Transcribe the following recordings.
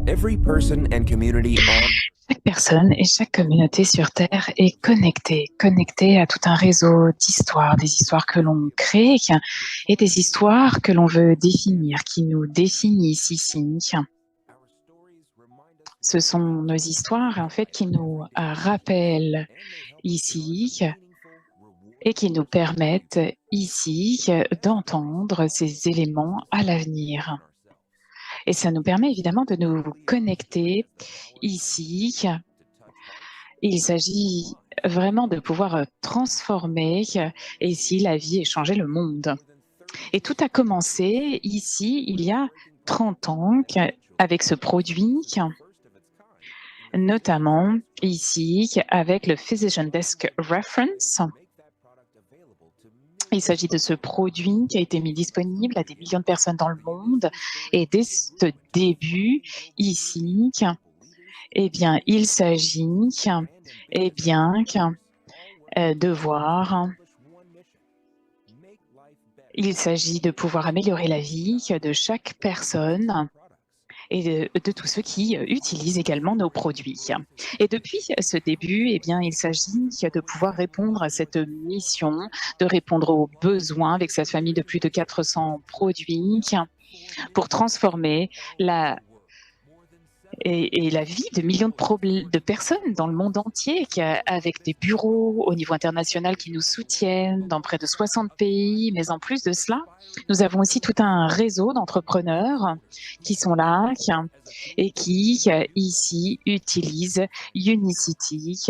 Every person and community on Chaque personne et chaque communauté sur Terre est connectée à tout un réseau d'histoires, des histoires que l'on crée et des histoires que l'on veut définir, qui nous définissent ici. Ce sont nos histoires, en fait, qui nous rappellent ici et qui nous permettent ici d'entendre ces éléments à l'avenir. Et ça nous permet évidemment de nous connecter ici. Il s'agit vraiment de pouvoir transformer ici la vie et changer le monde. Et tout a commencé ici il y a 30 ans avec ce produit, notamment ici avec le Physician Desk Reference. Il s'agit de ce produit qui a été mis disponible à des millions de personnes dans le monde. Et dès ce début, ici, eh bien, il s'agit eh bien, de voir. Il s'agit de pouvoir améliorer la vie de chaque personne et de tous ceux qui utilisent également nos produits. Et depuis ce début, eh bien, il s'agit de pouvoir répondre à cette mission, de répondre aux besoins avec cette famille de plus de 400 produits pour transformer la vie de millions de personnes dans le monde entier, avec des bureaux au niveau international qui nous soutiennent dans près de 60 pays. Mais en plus de cela, nous avons aussi tout un réseau d'entrepreneurs qui sont là et qui, ici, utilisent Unicity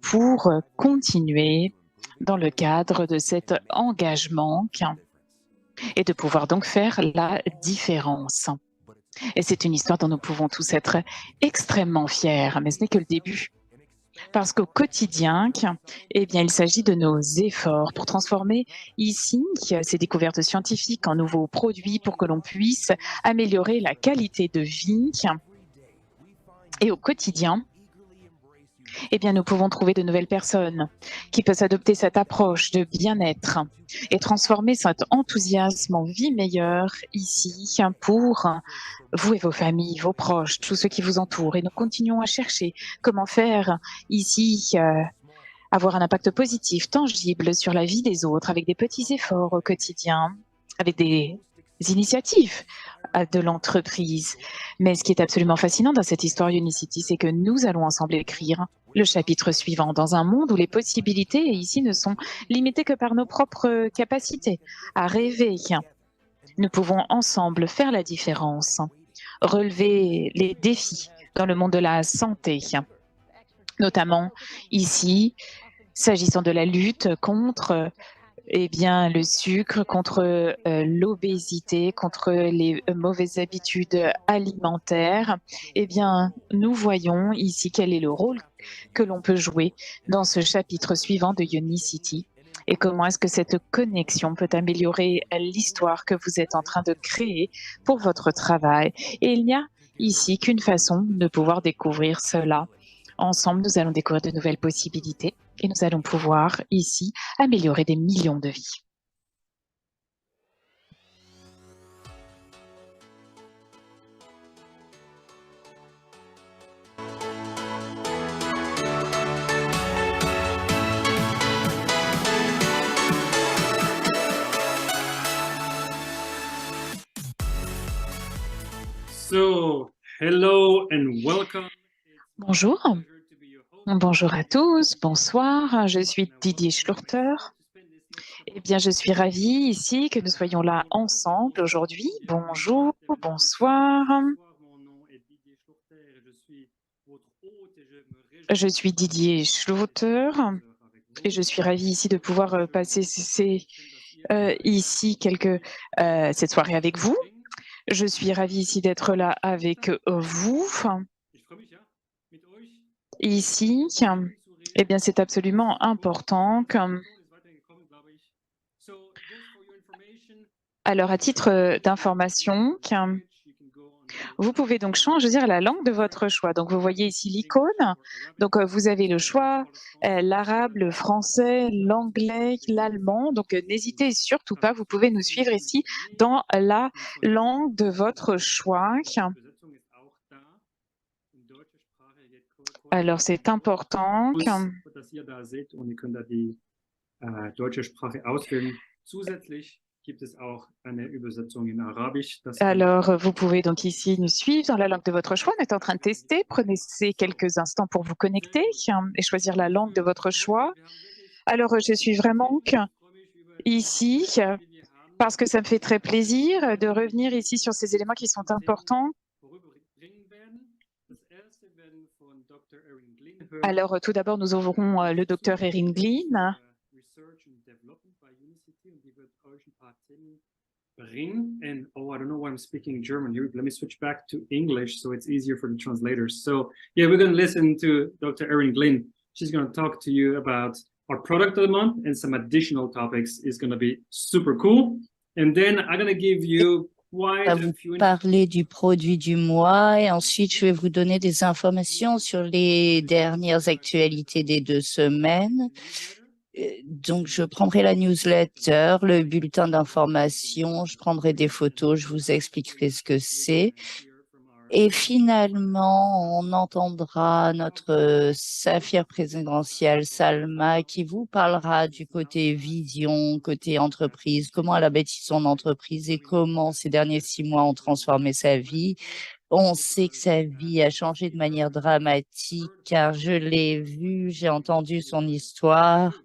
pour continuer dans le cadre de cet engagement et de pouvoir donc faire la différence. Et c'est une histoire dont nous pouvons tous être extrêmement fiers, mais ce n'est que le début. Parce qu'au quotidien, eh bien, il s'agit de nos efforts pour transformer ici ces découvertes scientifiques en nouveaux produits pour que l'on puisse améliorer la qualité de vie. Et au quotidien, eh bien, nous pouvons trouver de nouvelles personnes qui peuvent adopter cette approche de bien-être et transformer cet enthousiasme en vie meilleure ici pour vous et vos familles, vos proches, tous ceux qui vous entourent. Et nous continuons à chercher comment faire ici avoir un impact positif, tangible sur la vie des autres avec des petits efforts au quotidien, avec des initiatives de l'entreprise. Mais ce qui est absolument fascinant dans cette histoire Unicity, c'est que nous allons ensemble écrire le chapitre suivant dans un monde où les possibilités ici ne sont limitées que par nos propres capacités à rêver. Nous pouvons ensemble faire la différence, relever les défis dans le monde de la santé, notamment ici, s'agissant de la lutte contre eh bien, le sucre, contre l'obésité, contre les mauvaises habitudes alimentaires. Eh bien, nous voyons ici quel est le rôle que l'on peut jouer dans ce chapitre suivant de Unicity et comment est-ce que cette connexion peut améliorer l'histoire que vous êtes en train de créer pour votre travail. Et il n'y a ici qu'une façon de pouvoir découvrir cela. Ensemble, nous allons découvrir de nouvelles possibilités et nous allons pouvoir ici améliorer des millions de vies. So, hello and welcome. Bonjour. Bonjour à tous, bonsoir, je suis Didier Schlurter. Eh bien, je suis ravie ici que nous soyons là ensemble aujourd'hui. Bonjour, bonsoir. Je suis Didier Schlurter et je suis ravie ici de pouvoir passer ici cette soirée avec vous. Je suis ravie ici d'être là avec vous. Ici, eh bien, c'est absolument important. Alors, à titre d'information, vous pouvez donc choisir la langue de votre choix. Donc, vous voyez ici l'icône. Donc, vous avez le choix, l'arabe, le français, l'anglais, l'allemand. Donc, n'hésitez surtout pas, vous pouvez nous suivre ici dans la langue de votre choix. Alors, c'est important que... das ihr da seht und ihr könnt da die deutsche Sprache auswählen. Zusätzlich gibt es auch eine Übersetzung in Arabisch. Alors, vous pouvez donc ici nous suivre dans la langue de votre choix. On est en train de tester. Prenez ces quelques instants pour vous connecter et choisir la langue de votre choix. Alors, je suis vraiment ici parce que ça me fait très plaisir de revenir ici sur ces éléments qui sont importants. Alors, tout d'abord, nous aurons le docteur Erin Glynn. And oh, I don't know why I'm speaking German here. Let me switch back to English so it's easier for the translators. So yeah, we're going to listen to Dr. Erin Glynn. She's going to talk to you about our product of the month and some additional topics. Is going to be super cool. And then I'm going to give you va vous parler du produit du mois et ensuite je vais vous donner des informations sur les dernières actualités des 2 semaines. Donc, je prendrai la newsletter, le bulletin d'information, je prendrai des photos, je vous expliquerai ce que c'est. Et finalement, on entendra notre saphir présidentielle, Salma, qui vous parlera du côté vision, côté entreprise, comment elle a bâti son entreprise et comment ces derniers 6 mois ont transformé sa vie. On sait que sa vie a changé de manière dramatique, car je l'ai vu, j'ai entendu son histoire.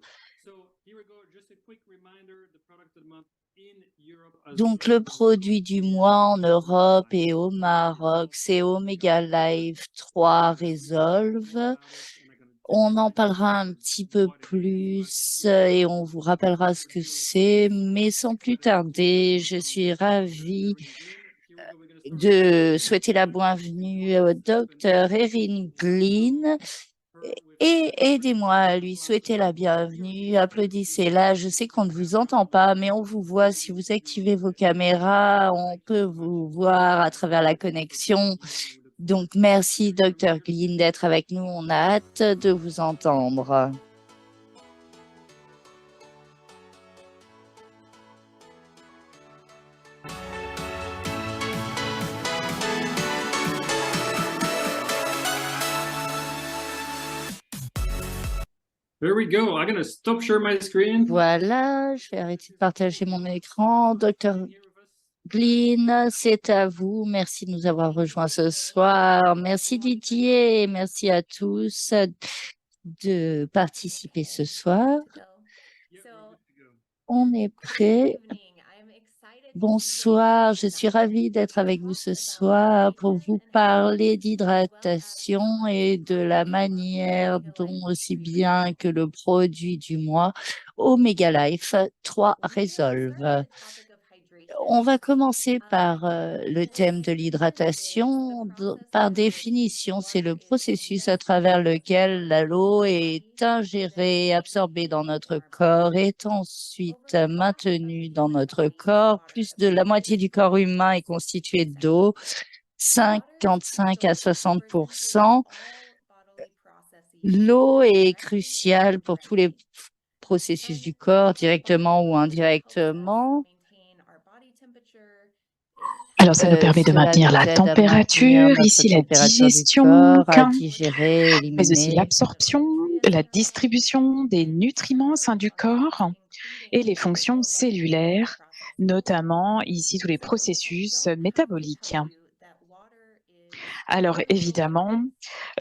Donc, le produit du mois en Europe et au Maroc, c'est Omega Life 3 Resolve. On en parlera un petit peu plus et on vous rappellera ce que c'est, mais sans plus tarder, je suis ravie de souhaiter la bienvenue au docteur Erin Glynn. Et aidez-moi à lui souhaiter la bienvenue. Applaudissez-la. Je sais qu'on ne vous entend pas, mais on vous voit. Si vous activez vos caméras, on peut vous voir à travers la connexion. Donc, merci, Dr. Glynn, d'être avec nous. On a hâte de vous entendre. There we go. I'm going to stop share my screen. Voilà, je vais arrêter de partager mon écran. Dr. Glynn, c'est à vous. Merci de nous avoir rejoints ce soir. Merci Didier et merci à tous de participer ce soir. On est prêt. Bonsoir, je suis ravie d'être avec vous ce soir pour vous parler d'hydratation et de la manière dont aussi bien que le produit du mois Omega Life 3 Resolve. On va commencer par le thème de l'hydratation. Par définition, c'est le processus à travers lequel l'eau est ingérée, absorbée dans notre corps, et est ensuite maintenue dans notre corps. Plus de la moitié du corps humain est constitué d'eau, 55 à 60%. L'eau est cruciale pour tous les processus du corps, directement ou indirectement. Alors, ça nous permet de maintenir la température, ici la digestion, mais aussi l'absorption, la distribution des nutriments au sein du corps et les fonctions cellulaires, notamment ici tous les processus métaboliques. Alors, évidemment,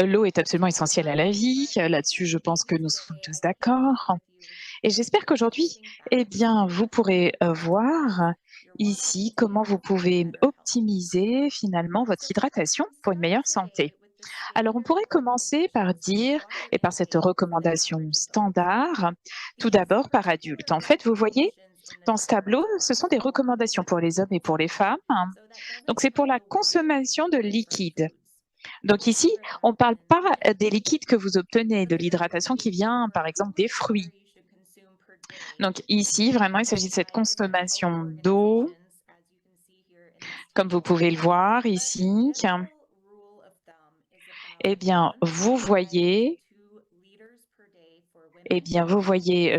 l'eau est absolument essentielle à la vie. Là-dessus, je pense que nous sommes tous d'accord. Et j'espère qu'aujourd'hui, eh bien, vous pourrez voir ici comment vous pouvez optimiser finalement votre hydratation pour une meilleure santé. Alors, on pourrait commencer par dire, et par cette recommandation standard, tout d'abord par adulte. En fait, vous voyez, dans ce tableau, ce sont des recommandations pour les hommes et pour les femmes. Donc, c'est pour la consommation de liquide. Donc ici, on ne parle pas des liquides que vous obtenez, de l'hydratation qui vient, par exemple, des fruits. Donc ici, vraiment, il s'agit de cette consommation d'eau, comme vous pouvez le voir ici. Eh bien, vous voyez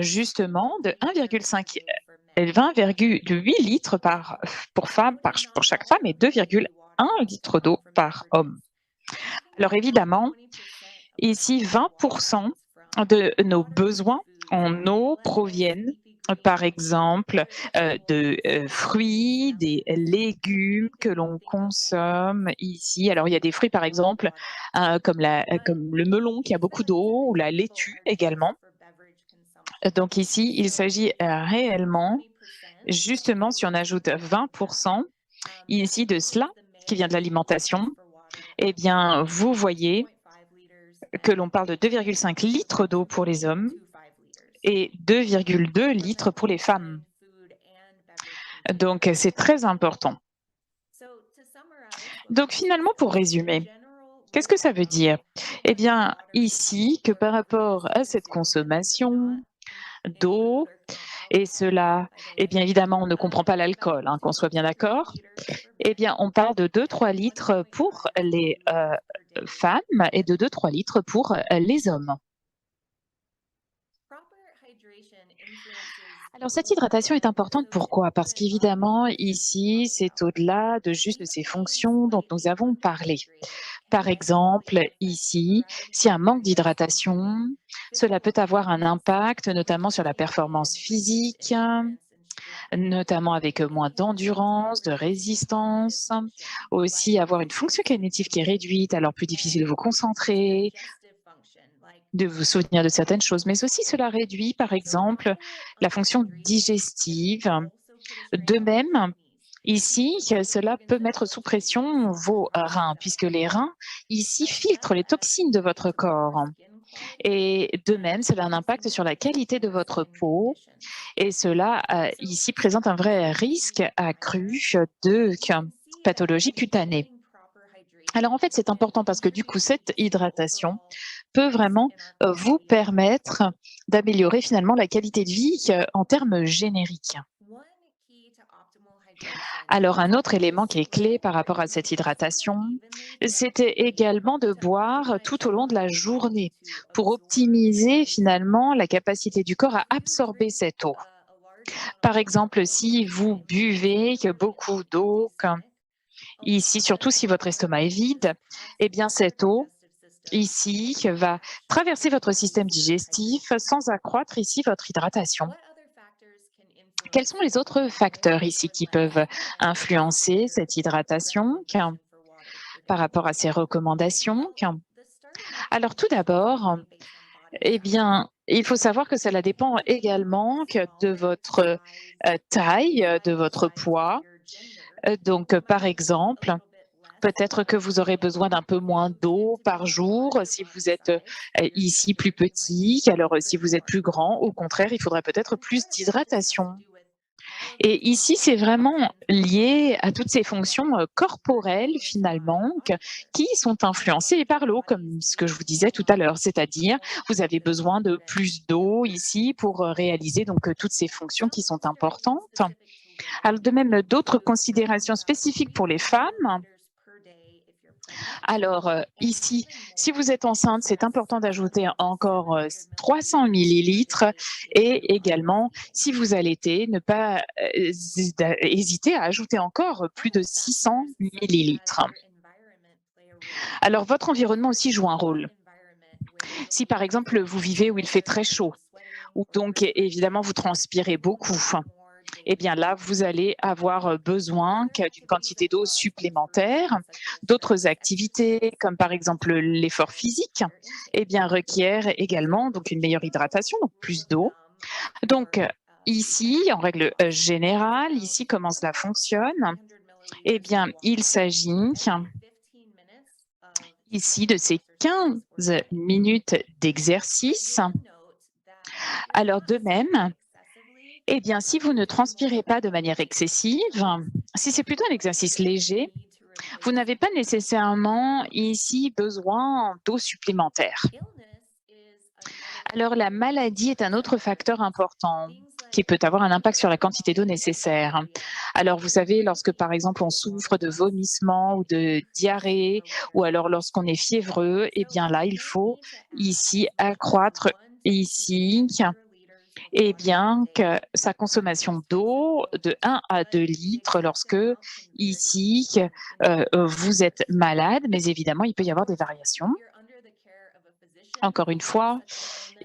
justement de 20,8 litres pour chaque femme et 2,1 litres d'eau par homme. Alors évidemment, Ici, 20% de nos besoins en eau proviennent, par exemple, de fruits, des légumes que l'on consomme ici. Alors, il y a des fruits, par exemple, comme le melon qui a beaucoup d'eau ou la laitue également. Donc ici, il s'agit réellement, justement, si on ajoute 20% ici de cela qui vient de l'alimentation, eh bien, vous voyez que l'on parle de 2,5 litres d'eau pour les hommes et 2,2 litres pour les femmes. Donc, c'est très important. Donc, finalement, pour résumer, qu'est-ce que ça veut dire? Eh bien, ici, que par rapport à cette consommation d'eau, et cela, eh bien, évidemment, on ne comprend pas l'alcool, hein, qu'on soit bien d'accord. Eh bien, on parle de 2-3 litres pour les femmes et de 2-3 litres pour les hommes. Alors, cette hydratation est importante, pourquoi? Parce qu'évidemment, ici, c'est au-delà de juste ces fonctions dont nous avons parlé. Par exemple, ici, s'il y a un manque d'hydratation, cela peut avoir un impact notamment sur la performance physique, notamment avec moins d'endurance, de résistance, aussi avoir une fonction cognitive qui est réduite, alors plus difficile de vous concentrer, de vous souvenir de certaines choses, mais aussi cela réduit, par exemple, la fonction digestive. De même, ici, cela peut mettre sous pression vos reins, puisque les reins, ici, filtrent les toxines de votre corps. Et de même, cela a un impact sur la qualité de votre peau, et cela, ici, présente un vrai risque accru de pathologie cutanée. Alors en fait, c'est important parce que du coup, cette hydratation peut vraiment vous permettre d'améliorer finalement la qualité de vie en termes génériques. Alors un autre élément qui est clé par rapport à cette hydratation, c'était également de boire tout au long de la journée pour optimiser finalement la capacité du corps à absorber cette eau. Par exemple, si vous buvez beaucoup d'eau, ici, surtout si votre estomac est vide, eh bien cette eau ici va traverser votre système digestif sans accroître ici votre hydratation. Quels sont les autres facteurs ici qui peuvent influencer cette hydratation par rapport à ces recommandations? Alors tout d'abord, eh bien, il faut savoir que cela dépend également de votre taille, de votre poids. Donc, par exemple, peut-être que vous aurez besoin d'un peu moins d'eau par jour si vous êtes ici plus petit. Alors, si vous êtes plus grand, au contraire, il faudrait peut-être plus d'hydratation. Et ici, c'est vraiment lié à toutes ces fonctions corporelles finalement qui sont influencées par l'eau, comme ce que je vous disais tout à l'heure. C'est-à-dire, vous avez besoin de plus d'eau ici pour réaliser donc toutes ces fonctions qui sont importantes. Alors, de même, d'autres considérations spécifiques pour les femmes. Alors, ici, si vous êtes enceinte, c'est important d'ajouter encore 300 millilitres et également, si vous allaitez, ne pas hésiter à ajouter encore plus de 600 millilitres. Alors, votre environnement aussi joue un rôle. Si, par exemple, vous vivez où il fait très chaud, ou donc, évidemment, vous transpirez beaucoup, eh bien là, vous allez avoir besoin d'une quantité d'eau supplémentaire. D'autres activités, comme par exemple l'effort physique, eh bien, requièrent également donc une meilleure hydratation, donc plus d'eau. Donc ici, en règle générale, ici, comment cela fonctionne? Eh bien, il s'agit ici de ces 15 minutes d'exercice. Alors de même, eh bien, si vous ne transpirez pas de manière excessive, si c'est plutôt un exercice léger, vous n'avez pas nécessairement ici besoin d'eau supplémentaire. Alors, la maladie est un autre facteur important qui peut avoir un impact sur la quantité d'eau nécessaire. Alors, vous savez, lorsque par exemple on souffre de vomissements ou de diarrhée, ou alors lorsqu'on est fiévreux, eh bien là, il faut ici accroître ici eh bien, que sa consommation d'eau de 1 à 2 litres lorsque, ici, vous êtes malade, mais évidemment, il peut y avoir des variations. Encore une fois,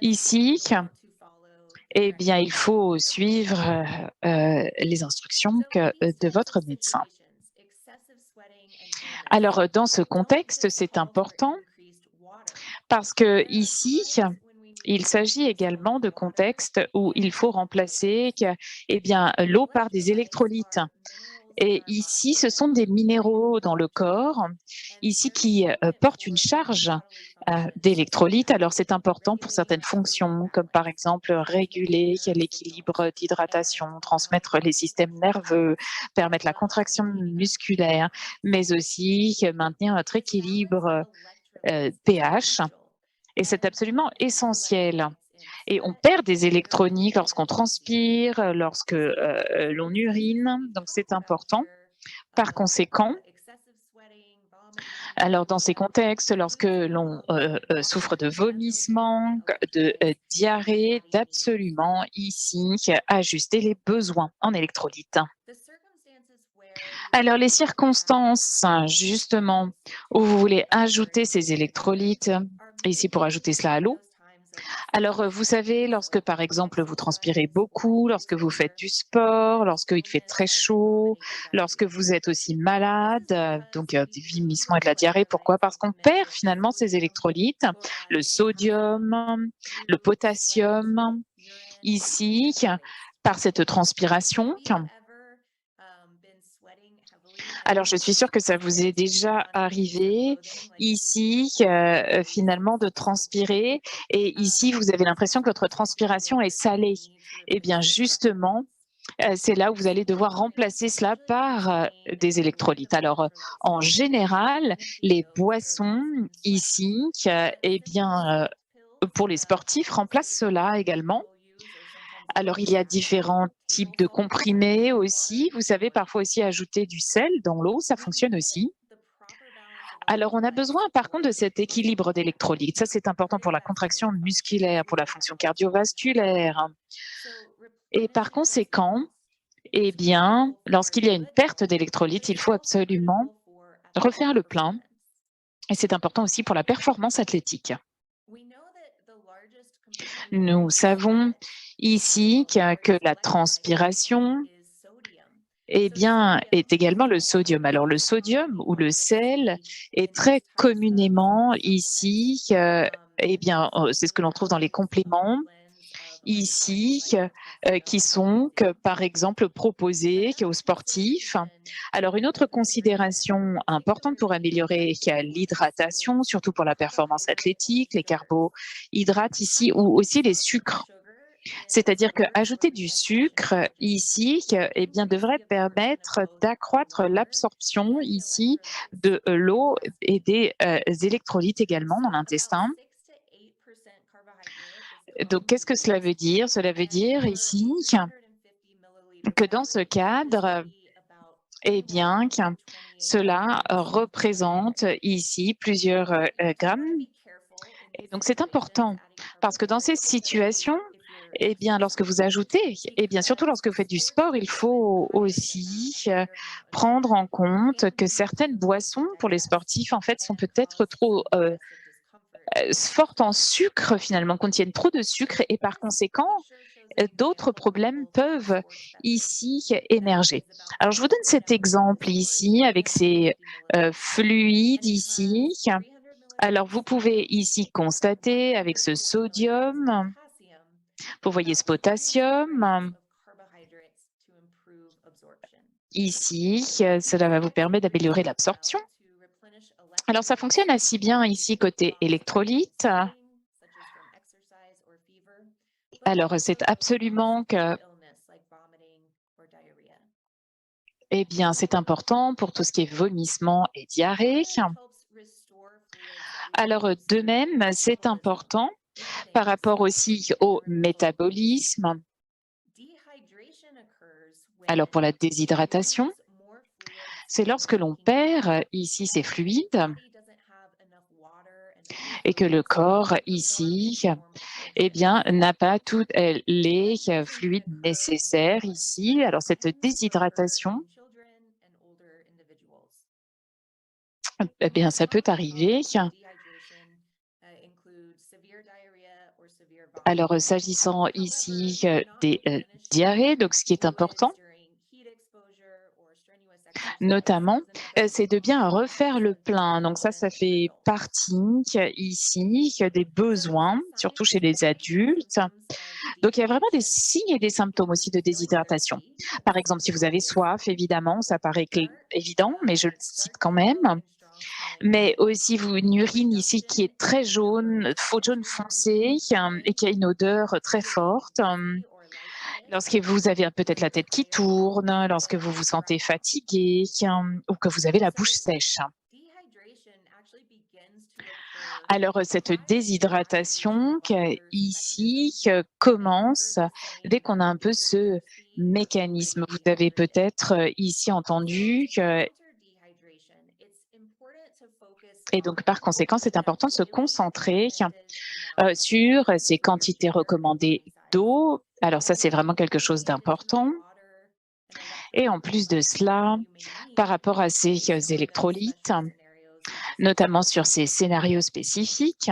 ici, eh bien, il faut suivre les instructions de votre médecin. Alors, dans ce contexte, c'est important parce que ici, il s'agit également de contextes où il faut remplacer eh bien, l'eau par des électrolytes. Et ici, ce sont des minéraux dans le corps, ici qui portent une charge d'électrolytes. Alors, c'est important pour certaines fonctions, comme par exemple réguler l'équilibre d'hydratation, transmettre les systèmes nerveux, permettre la contraction musculaire, mais aussi maintenir notre équilibre pH. Et c'est absolument essentiel. Et on perd des électroniques lorsqu'on transpire, lorsque l'on urine, donc c'est important. Par conséquent, alors dans ces contextes, lorsque l'on souffre de vomissements, de diarrhée, d'absolument ici ajuster les besoins en électrolytes. Alors les circonstances, justement, où vous voulez ajouter ces électrolytes, ici pour ajouter cela à l'eau, alors, vous savez, lorsque, par exemple, vous transpirez beaucoup, lorsque vous faites du sport, lorsqu'il fait très chaud, lorsque vous êtes aussi malade, donc des vomissements et de la diarrhée. Pourquoi? Parce qu'on perd finalement ces électrolytes, le sodium, le potassium, ici, par cette transpiration. Alors, je suis sûre que ça vous est déjà arrivé ici, finalement, de transpirer et ici, vous avez l'impression que votre transpiration est salée. Eh bien, justement, c'est là où vous allez devoir remplacer cela par des électrolytes. Alors, en général, les boissons ici, eh bien, pour les sportifs, remplacent cela également. Alors, il y a différents types de comprimés aussi. Vous savez, parfois aussi ajouter du sel dans l'eau, ça fonctionne aussi. Alors, on a besoin par contre de cet équilibre d'électrolytes. Ça, c'est important pour la contraction musculaire, pour la fonction cardiovasculaire. Et par conséquent, eh bien, lorsqu'il y a une perte d'électrolytes, il faut absolument refaire le plein. Et c'est important aussi pour la performance athlétique. Nous savons ici que la transpiration eh bien, est également le sodium. Alors, le sodium ou le sel est très communément ici, eh bien, c'est ce que l'on trouve dans les compléments ici, qui sont, par exemple, proposés aux sportifs. Alors, une autre considération importante pour améliorer l'hydratation, surtout pour la performance athlétique, les carbohydrates ici, ou aussi les sucres. C'est-à-dire qu'ajouter du sucre ici, eh bien, devrait permettre d'accroître l'absorption ici de l'eau et des électrolytes également dans l'intestin. Donc, qu'est-ce que cela veut dire? Cela veut dire ici que dans ce cadre, eh bien, cela représente ici plusieurs grammes. Et donc, c'est important parce que dans ces situations, eh bien, lorsque vous ajoutez, et bien surtout lorsque vous faites du sport, il faut aussi prendre en compte que certaines boissons pour les sportifs, en fait, sont peut-être trop fortes en sucre, finalement, contiennent trop de sucre et par conséquent, d'autres problèmes peuvent ici émerger. Alors, je vous donne cet exemple ici avec ces fluides ici. Alors, vous pouvez ici constater avec ce sodium, vous voyez ce potassium. Ici, cela va vous permettre d'améliorer l'absorption. Alors, ça fonctionne assez bien ici côté électrolyte. Alors, c'est absolument que, eh bien, c'est important pour tout ce qui est vomissement et diarrhée. Alors, de même, c'est important par rapport aussi au métabolisme. Alors, pour la déshydratation, c'est lorsque l'on perd ici ces fluides et que le corps ici, eh bien, n'a pas tous les fluides nécessaires ici. Alors, cette déshydratation, eh bien, ça peut arriver. Alors, s'agissant ici des diarrhées, donc ce qui est important, notamment, c'est de bien refaire le plein. Donc ça fait partie ici des besoins, surtout chez les adultes. Donc il y a vraiment des signes et des symptômes aussi de déshydratation. Par exemple, si vous avez soif, évidemment, ça paraît évident, mais je le cite quand même. Mais aussi une urine ici qui est très jaune, jaune foncé et qui a une odeur très forte. Lorsque vous avez peut-être la tête qui tourne, lorsque vous vous sentez fatigué ou que vous avez la bouche sèche. Alors, cette déshydratation ici commence dès qu'on a un peu ce mécanisme. Vous avez peut-être ici entendu et donc par conséquent, c'est important de se concentrer sur ces quantités recommandées d'eau. Alors ça, c'est vraiment quelque chose d'important. Et en plus de cela, par rapport à ces électrolytes, notamment sur ces scénarios spécifiques.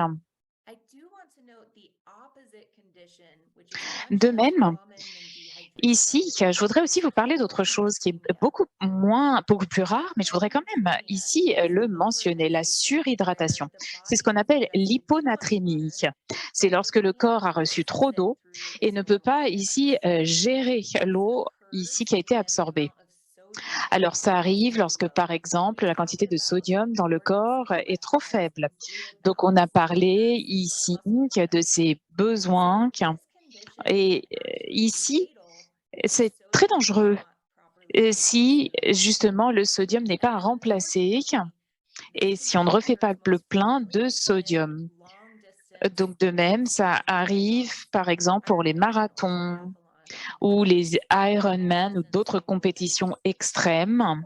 De même, ici, je voudrais aussi vous parler d'autre chose qui est beaucoup plus rare, mais je voudrais quand même ici le mentionner, la surhydratation. C'est ce qu'on appelle l'hyponatrémie. C'est lorsque le corps a reçu trop d'eau et ne peut pas ici gérer l'eau ici qui a été absorbée. Alors, ça arrive lorsque, par exemple, la quantité de sodium dans le corps est trop faible. Donc, on a parlé ici de ces besoins. Et ici, c'est très dangereux si, justement, le sodium n'est pas remplacé et si on ne refait pas le plein de sodium. Donc, de même, ça arrive, par exemple, pour les marathons ou les Ironman ou d'autres compétitions extrêmes.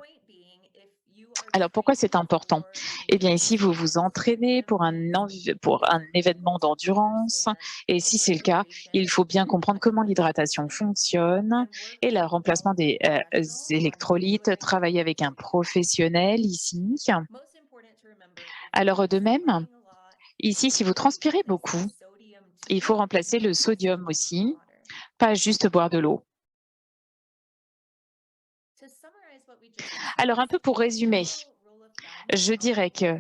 Alors, pourquoi c'est important? Eh bien, ici, vous vous entraînez pour un événement d'endurance. Et si c'est le cas, il faut bien comprendre comment l'hydratation fonctionne et le remplacement des électrolytes, travailler avec un professionnel ici. Alors, de même, ici, si vous transpirez beaucoup, il faut remplacer le sodium aussi, pas juste boire de l'eau. Alors, un peu pour résumer, je dirais que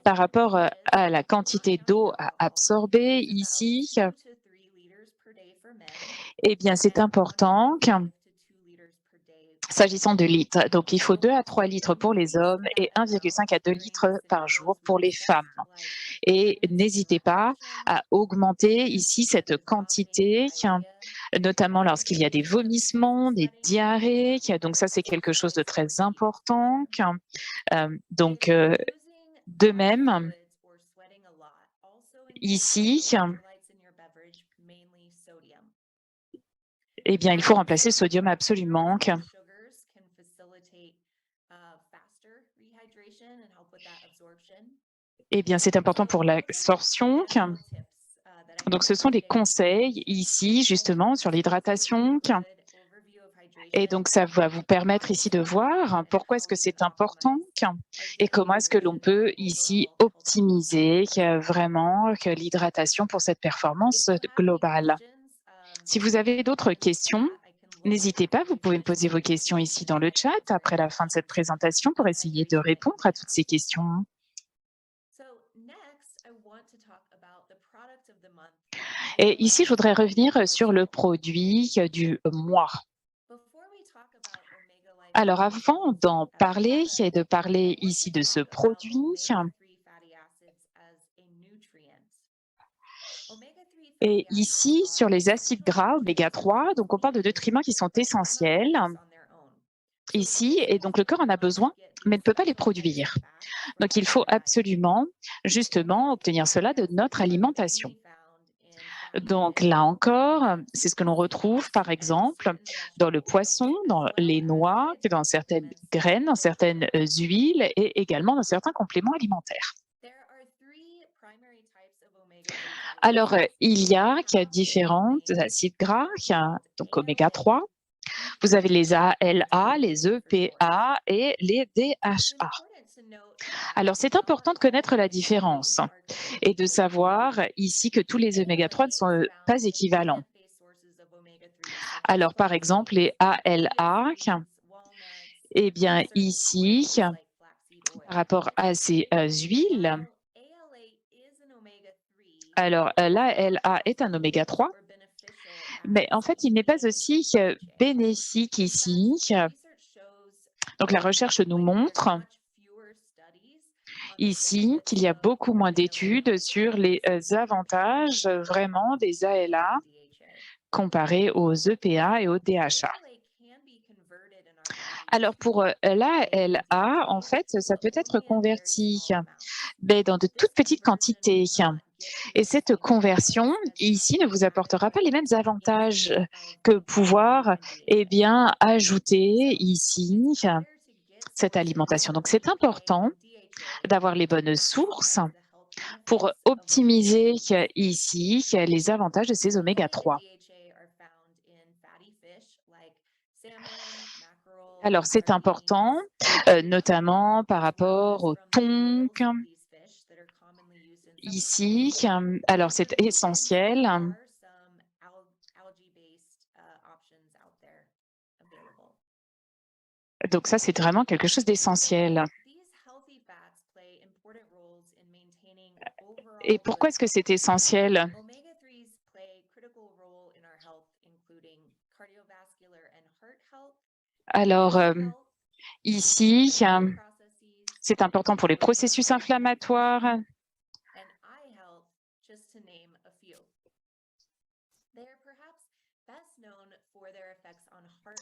par rapport à la quantité d'eau à absorber ici, eh bien, c'est important s'agissant de litres. Donc, il faut 2 à 3 litres pour les hommes et 1,5 à 2 litres par jour pour les femmes. Et n'hésitez pas à augmenter ici cette quantité, notamment lorsqu'il y a des vomissements, des diarrhées. Donc ça, c'est quelque chose de très important. Donc, de même, ici, eh bien, il faut remplacer le sodium absolument. Eh bien, c'est important pour l'absorption. Donc, ce sont des conseils ici, justement, sur l'hydratation. Et donc, ça va vous permettre ici de voir pourquoi est-ce que c'est important et comment est-ce que l'on peut ici optimiser vraiment l'hydratation pour cette performance globale. Si vous avez d'autres questions, n'hésitez pas, vous pouvez me poser vos questions ici dans le chat après la fin de cette présentation pour essayer de répondre à toutes ces questions. Et ici, je voudrais revenir sur le produit du mois. Alors, avant d'en parler et de parler ici de ce produit, et ici, sur les acides gras oméga 3, donc on parle de nutriments qui sont essentiels ici, et donc le corps en a besoin, mais ne peut pas les produire. Donc, il faut absolument, justement, obtenir cela de notre alimentation. Donc, là encore, c'est ce que l'on retrouve, par exemple, dans le poisson, dans les noix, dans certaines graines, dans certaines huiles et également dans certains compléments alimentaires. Alors, il y a différents acides gras, donc oméga 3. Vous avez les ALA, les EPA et les DHA. Alors, c'est important de connaître la différence et de savoir ici que tous les oméga-3 ne sont pas équivalents. Alors, par exemple, les ALA, eh bien, ici, par rapport à ces huiles, alors l'ALA est un oméga-3, mais en fait, il n'est pas aussi bénéfique ici. Donc, la recherche nous montre ici qu'il y a beaucoup moins d'études sur les avantages vraiment des ALA comparés aux EPA et aux DHA. Alors pour l'ALA, en fait, ça peut être converti mais dans de toutes petites quantités. Et cette conversion, ici, ne vous apportera pas les mêmes avantages que pouvoir bien, ajouter ici cette alimentation. Donc, c'est important d'avoir les bonnes sources pour optimiser ici les avantages de ces oméga-3. Alors, c'est important, notamment par rapport au thon. Ici, alors c'est essentiel. Donc ça, c'est vraiment quelque chose d'essentiel. Et pourquoi est-ce que c'est essentiel? Alors, ici, c'est important pour les processus inflammatoires.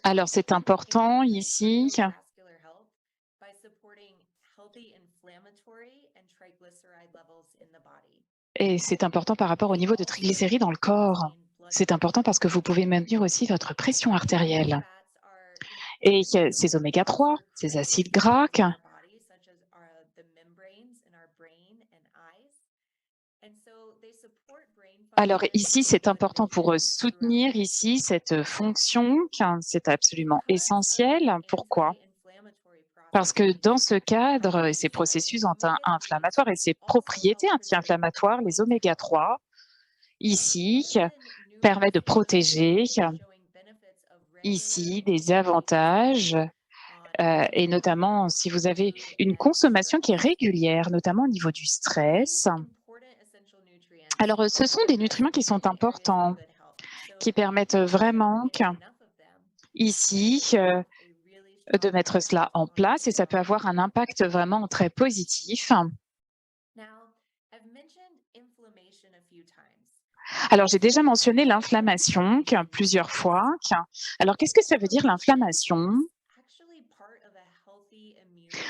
Alors, c'est important ici. Et c'est important par rapport au niveau de triglycérides dans le corps. C'est important parce que vous pouvez maintenir aussi votre pression artérielle. Et ces oméga-3, ces acides gras, alors ici, c'est important pour soutenir ici cette fonction, c'est absolument essentiel. Pourquoi? Parce que dans ce cadre, ces processus inflammatoires et ces propriétés anti-inflammatoires, les oméga-3, ici, permettent de protéger ici des avantages et notamment si vous avez une consommation qui est régulière, notamment au niveau du stress. Alors, ce sont des nutriments qui sont importants, qui permettent vraiment ici de mettre cela en place et ça peut avoir un impact vraiment très positif. Alors, j'ai déjà mentionné l'inflammation plusieurs fois. Alors, qu'est-ce que ça veut dire l'inflammation?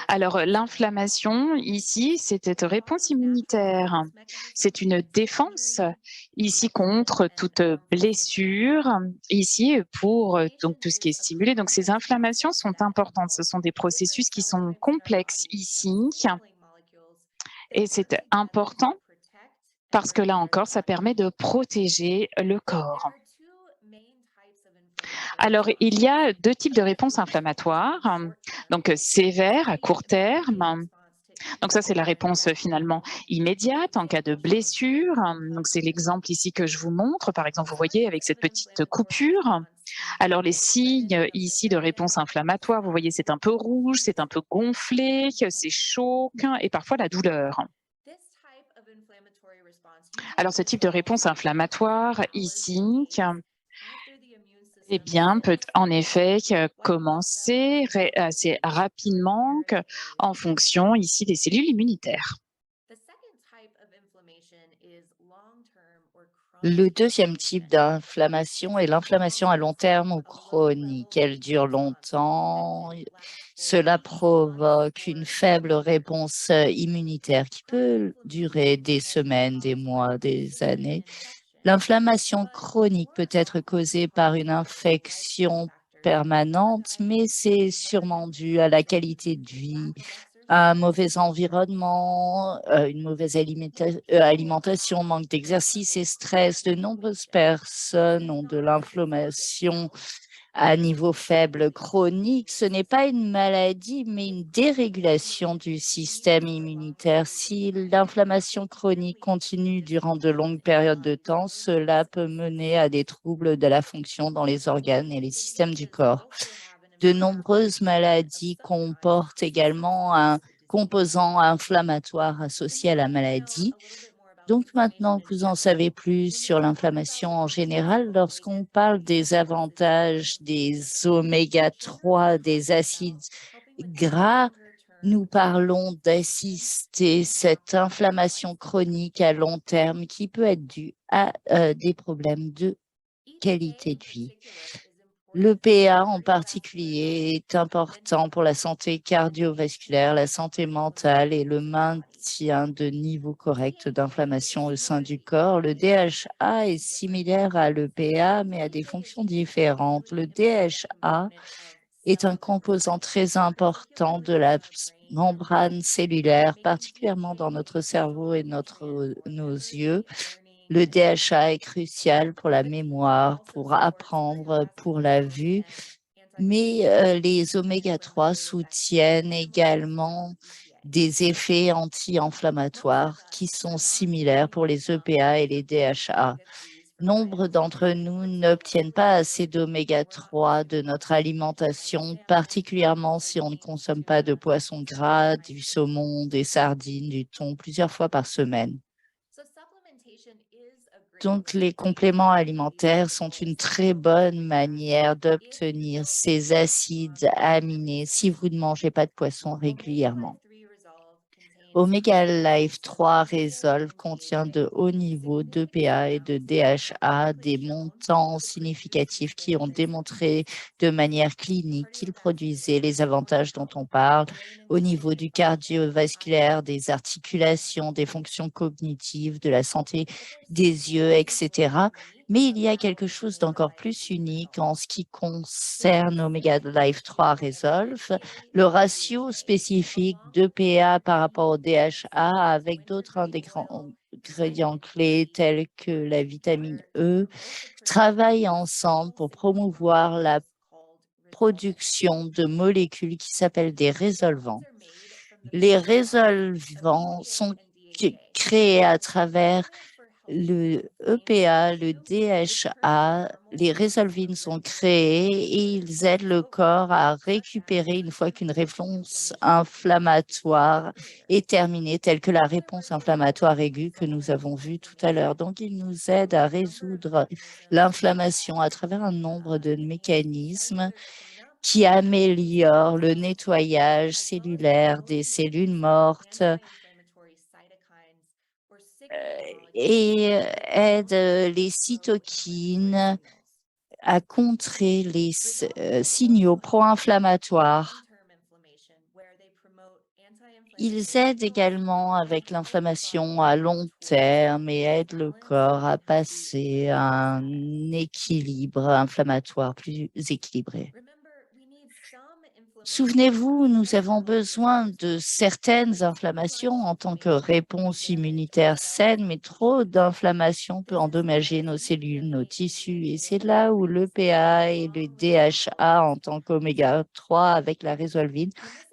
Alors, l'inflammation, ici, c'est cette réponse immunitaire. C'est une défense, ici, contre toute blessure, ici, pour donc, tout ce qui est stimulé. Donc, ces inflammations sont importantes. Ce sont des processus qui sont complexes ici. Et c'est important parce que là encore, ça permet de protéger le corps. Alors, il y a deux types de réponses inflammatoires, donc sévères à court terme. Donc ça, c'est la réponse finalement immédiate en cas de blessure. Donc c'est l'exemple ici que je vous montre. Par exemple, vous voyez avec cette petite coupure. Alors les signes ici de réponse inflammatoire, vous voyez, c'est un peu rouge, c'est un peu gonflé, c'est chaud et parfois la douleur. Alors ce type de réponse inflammatoire ici, eh bien, peut en effet commencer assez rapidement en fonction ici des cellules immunitaires. Le deuxième type d'inflammation est l'inflammation à long terme ou chronique. Elle dure longtemps. Cela provoque une faible réponse immunitaire qui peut durer des semaines, des mois, des années. L'inflammation chronique peut être causée par une infection permanente, mais c'est sûrement dû à la qualité de vie, un mauvais environnement, une mauvaise alimentation, manque d'exercice et stress. De nombreuses personnes ont de l'inflammation à niveau faible chronique, ce n'est pas une maladie, mais une dérégulation du système immunitaire. Si l'inflammation chronique continue durant de longues périodes de temps, cela peut mener à des troubles de la fonction dans les organes et les systèmes du corps. De nombreuses maladies comportent également un composant inflammatoire associé à la maladie. Donc maintenant que vous en savez plus sur l'inflammation en général, lorsqu'on parle des avantages des oméga 3, des acides gras, nous parlons d'assister cette inflammation chronique à long terme qui peut être due à des problèmes de qualité de vie. L'EPA en particulier est important pour la santé cardiovasculaire, la santé mentale et le maintien de niveaux corrects d'inflammation au sein du corps. Le DHA est similaire à l'EPA, mais a des fonctions différentes. Le DHA est un composant très important de la membrane cellulaire, particulièrement dans notre cerveau et nos yeux. Le DHA est crucial pour la mémoire, pour apprendre, pour la vue, mais les oméga 3 soutiennent également des effets anti-inflammatoires qui sont similaires pour les EPA et les DHA. Nombre d'entre nous n'obtiennent pas assez d'oméga 3 de notre alimentation, particulièrement si on ne consomme pas de poissons gras, du saumon, des sardines, du thon plusieurs fois par semaine. Donc, les compléments alimentaires sont une très bonne manière d'obtenir ces acides aminés si vous ne mangez pas de poisson régulièrement. Omega Life 3 Resolve contient de hauts niveaux d'EPA et de DHA, des montants significatifs qui ont démontré de manière clinique qu'ils produisaient les avantages dont on parle au niveau du cardiovasculaire, des articulations, des fonctions cognitives, de la santé des yeux, etc. Mais il y a quelque chose d'encore plus unique en ce qui concerne Omega Life 3 Resolve, le ratio spécifique d'EPA par rapport au DHA avec d'autres ingrédients clés tels que la vitamine E travaillent ensemble pour promouvoir la production de molécules qui s'appellent des résolvants. Les résolvants sont créés à travers le EPA, le DHA, les résolvines sont créés et ils aident le corps à récupérer une fois qu'une réponse inflammatoire est terminée, telle que la réponse inflammatoire aiguë que nous avons vue tout à l'heure. Donc, ils nous aident à résoudre l'inflammation à travers un nombre de mécanismes qui améliorent le nettoyage cellulaire des cellules mortes, et aide les cytokines à contrer les signaux pro-inflammatoires. Ils aident également avec l'inflammation à long terme et aident le corps à passer à un équilibre inflammatoire plus équilibré. Souvenez-vous, nous avons besoin de certaines inflammations en tant que réponse immunitaire saine, mais trop d'inflammation peut endommager nos cellules, nos tissus. Et c'est là où l'EPA et le DHA en tant qu'oméga 3 avec la résolvine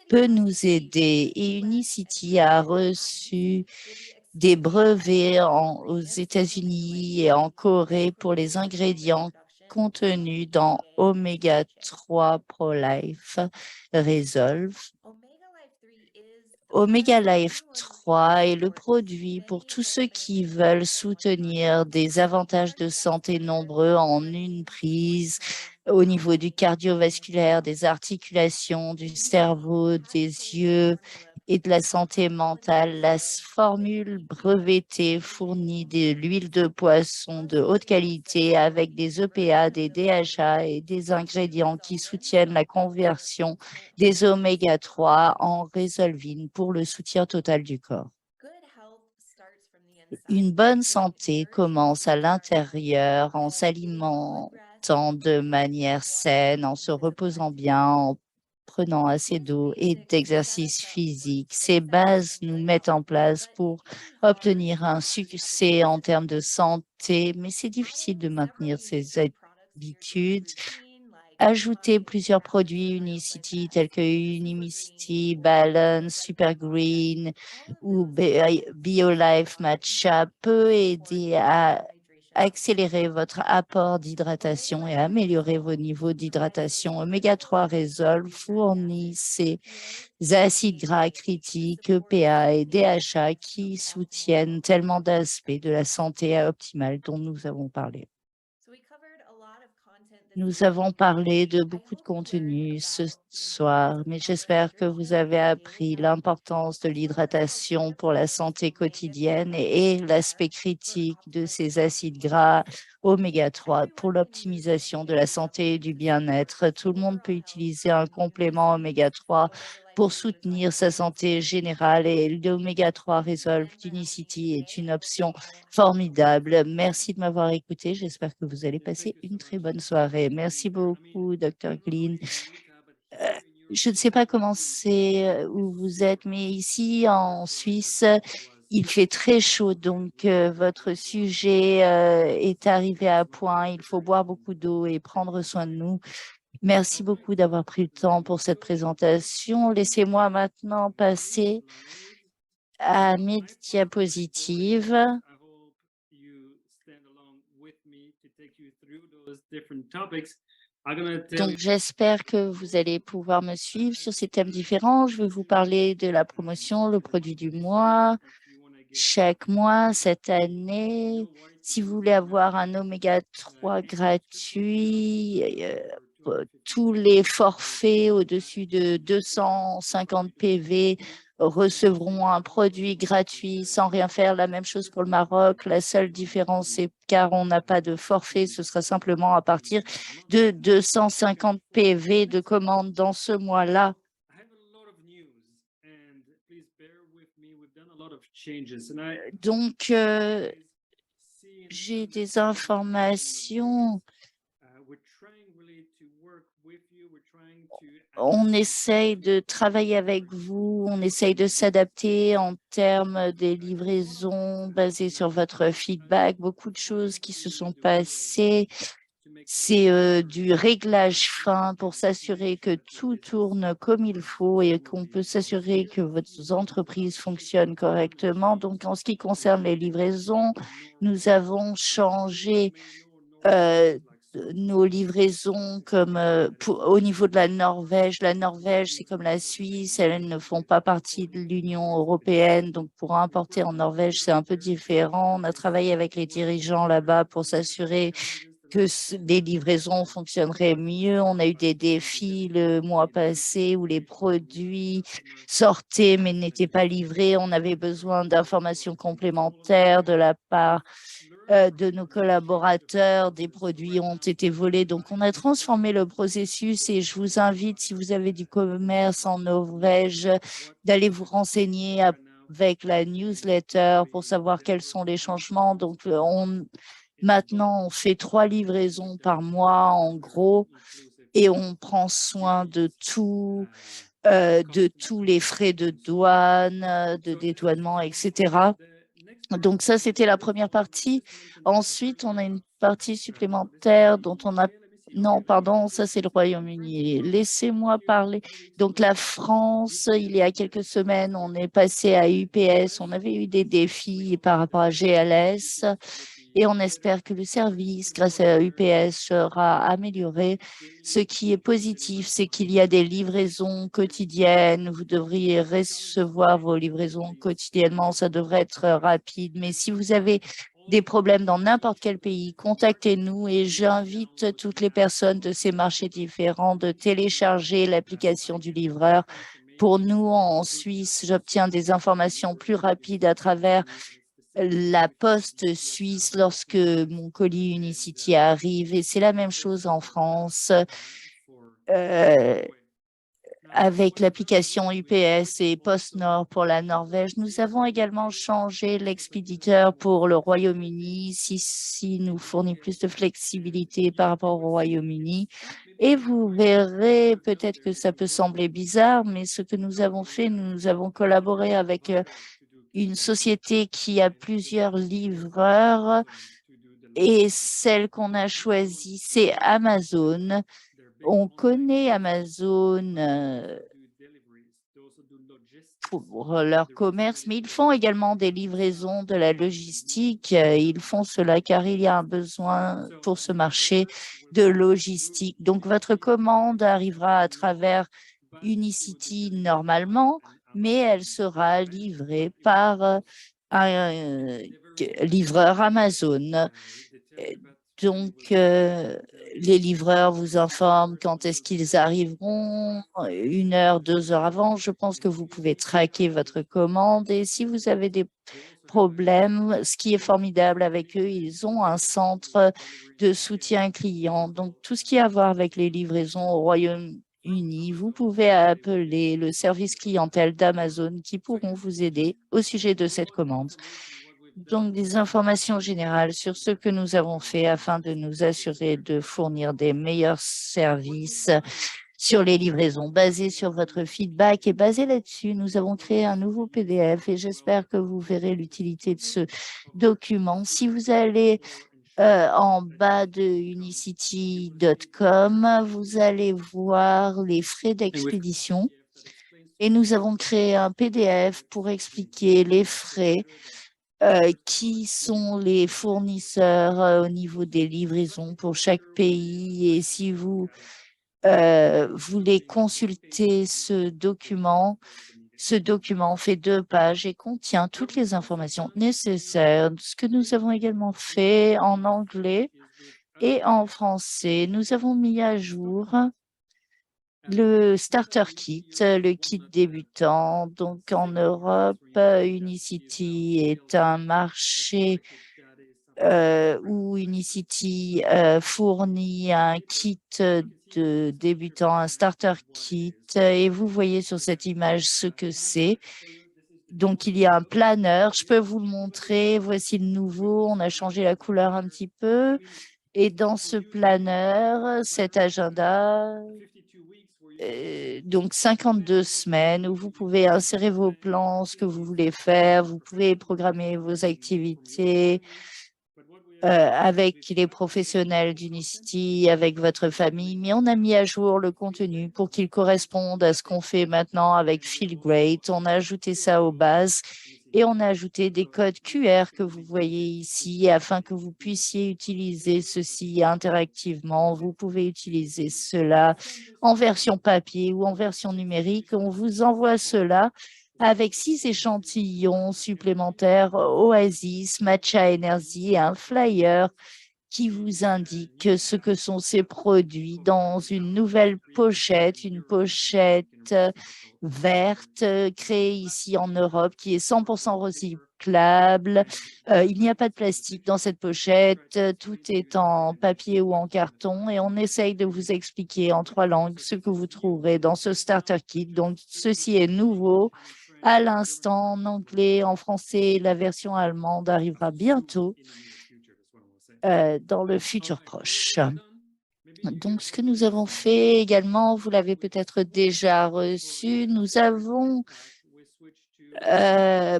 peut nous aider. Et Unicity a reçu des brevets aux États-Unis et en Corée pour les ingrédients contenus dans Omega 3 Pro-Life Resolve. Omega Life 3 est le produit pour tous ceux qui veulent soutenir des avantages de santé nombreux en une prise au niveau du cardiovasculaire, des articulations, du cerveau, des yeux et de la santé mentale. La formule brevetée fournit de l'huile de poisson de haute qualité avec des EPA, des DHA et des ingrédients qui soutiennent la conversion des oméga 3 en résolvine pour le soutien total du corps. Une bonne santé commence à l'intérieur en s'alimentant de manière saine, en se reposant bien, en prenant assez d'eau et d'exercice physique. Ces bases nous mettent en place pour obtenir un succès en termes de santé, mais c'est difficile de maintenir ces habitudes ajouté plusieurs produits Unicity tels que Unimicity, Balance, Super Green ou BioLife Matcha peut aider à accélérer votre apport d'hydratation et améliorer vos niveaux d'hydratation. Oméga 3 Resolve fournit ces acides gras critiques, EPA et DHA qui soutiennent tellement d'aspects de la santé optimale dont nous avons parlé. Nous avons parlé de beaucoup de contenu ce soir, mais j'espère que vous avez appris l'importance de l'hydratation pour la santé quotidienne et l'aspect critique de ces acides gras oméga 3 pour l'optimisation de la santé et du bien-être. Tout le monde peut utiliser un complément oméga 3 pour soutenir sa santé générale et l'oméga 3 Resolve d'Unicity est une option formidable. Merci de m'avoir écouté. J'espère que vous allez passer une très bonne soirée. Merci beaucoup, Dr. Glynn. Je ne sais pas comment c'est où vous êtes, mais ici en Suisse, il fait très chaud, donc votre sujet est arrivé à point. Il faut boire beaucoup d'eau et prendre soin de nous. Merci beaucoup d'avoir pris le temps pour cette présentation. Laissez-moi maintenant passer à mes diapositives. Donc, j'espère que vous allez pouvoir me suivre sur ces thèmes différents. Je vais vous parler de la promotion, le produit du mois. Chaque mois, cette année, si vous voulez avoir un oméga 3 gratuit, tous les forfaits au-dessus de 250 PV recevront un produit gratuit sans rien faire. La même chose pour le Maroc. La seule différence, c'est car on n'a pas de forfait, ce sera simplement à partir de 250 PV de commandes dans ce mois-là. Donc, j'ai des informations. On essaye de travailler avec vous, on essaye de s'adapter en termes des livraisons basées sur votre feedback. Beaucoup de choses qui se sont passées. C'est du réglage fin pour s'assurer que tout tourne comme il faut et qu'on peut s'assurer que votre entreprise fonctionne correctement. Donc, en ce qui concerne les livraisons, nous avons changé nos livraisons comme au niveau de la Norvège. La Norvège, c'est comme la Suisse, elles ne font pas partie de l'Union européenne. Donc, pour importer en Norvège, c'est un peu différent. On a travaillé avec les dirigeants là-bas pour s'assurer que les livraisons fonctionneraient mieux. On a eu des défis le mois passé où les produits sortaient mais n'étaient pas livrés. On avait besoin d'informations complémentaires de la part de nos collaborateurs. Des produits ont été volés. Donc, on a transformé le processus et je vous invite, si vous avez du commerce en Norvège, d'aller vous renseigner avec la newsletter pour savoir quels sont les changements. Donc, maintenant, on fait 3 livraisons par mois, en gros, et on prend soin de tous les frais de douane, de dédouanement, etc. Donc, ça, c'était la première partie. Ensuite, on a une partie supplémentaire dont on a... Non, pardon, ça, c'est le Royaume-Uni. Laissez-moi parler. Donc, la France, il y a quelques semaines, on est passé à UPS. On avait eu des défis par rapport à GLS. Et on espère que le service, grâce à UPS, sera amélioré. Ce qui est positif, c'est qu'il y a des livraisons quotidiennes. Vous devriez recevoir vos livraisons quotidiennement. Ça devrait être rapide. Mais si vous avez des problèmes dans n'importe quel pays, contactez-nous et j'invite toutes les personnes de ces marchés différents de télécharger l'application du livreur. Pour nous, en Suisse, j'obtiens des informations plus rapides à travers la poste suisse lorsque mon colis Unicity arrive et c'est la même chose en France avec l'application UPS et PostNord pour la Norvège. Nous avons également changé l'expéditeur pour le Royaume-Uni, si nous fournit plus de flexibilité par rapport au Royaume-Uni. Et vous verrez, peut-être que ça peut sembler bizarre, mais ce que nous avons fait, nous avons collaboré avec une société qui a plusieurs livreurs et celle qu'on a choisie, c'est Amazon. On connaît Amazon pour leur commerce, mais ils font également des livraisons, de la logistique. Ils font cela car il y a un besoin pour ce marché de logistique. Donc, votre commande arrivera à travers Unicity normalement, mais elle sera livrée par un livreur Amazon. Donc, les livreurs vous informent quand est-ce qu'ils arriveront, 1 heure, 2 heures avant. Je pense que vous pouvez traquer votre commande et si vous avez des problèmes, ce qui est formidable avec eux, ils ont un centre de soutien client. Donc, tout ce qui a à voir avec les livraisons au Royaume-Uni, vous pouvez appeler le service clientèle d'Amazon qui pourront vous aider au sujet de cette commande. Donc, des informations générales sur ce que nous avons fait afin de nous assurer de fournir des meilleurs services sur les livraisons. Basé sur votre feedback et basé là-dessus, nous avons créé un nouveau PDF et j'espère que vous verrez l'utilité de ce document. Si vous allez en bas de unicity.com, vous allez voir les frais d'expédition et nous avons créé un PDF pour expliquer les frais qui sont les fournisseurs au niveau des livraisons pour chaque pays. Et si vous voulez consulter ce document fait 2 pages et contient toutes les informations nécessaires. Ce que nous avons également fait en anglais et en français, nous avons mis à jour le starter kit, le kit débutant. Donc, en Europe, Unicity est un marché où Unicity fournit un kit de débutant, un starter kit. Et vous voyez sur cette image ce que c'est. Donc, il y a un planeur. Je peux vous le montrer. Voici le nouveau. On a changé la couleur un petit peu. Et dans ce planeur, cet agenda, donc 52 semaines où vous pouvez insérer vos plans, ce que vous voulez faire, vous pouvez programmer vos activités avec les professionnels d'Unicity, avec votre famille, mais on a mis à jour le contenu pour qu'il corresponde à ce qu'on fait maintenant avec Feel Great. On a ajouté ça aux bases et on a ajouté des codes QR que vous voyez ici afin que vous puissiez utiliser ceci interactivement. Vous pouvez utiliser cela en version papier ou en version numérique. On vous envoie cela avec 6 échantillons supplémentaires Oasis, Matcha Energy et un flyer qui vous indique ce que sont ces produits dans une nouvelle pochette, une pochette verte créée ici en Europe qui est 100% recyclable. Il n'y a pas de plastique dans cette pochette, tout est en papier ou en carton et on essaye de vous expliquer en 3 langues ce que vous trouverez dans ce starter kit. Donc, ceci est nouveau à l'instant en anglais, en français. La version allemande arrivera bientôt dans le futur proche. Donc, ce que nous avons fait également, vous l'avez peut-être déjà reçu, nous avons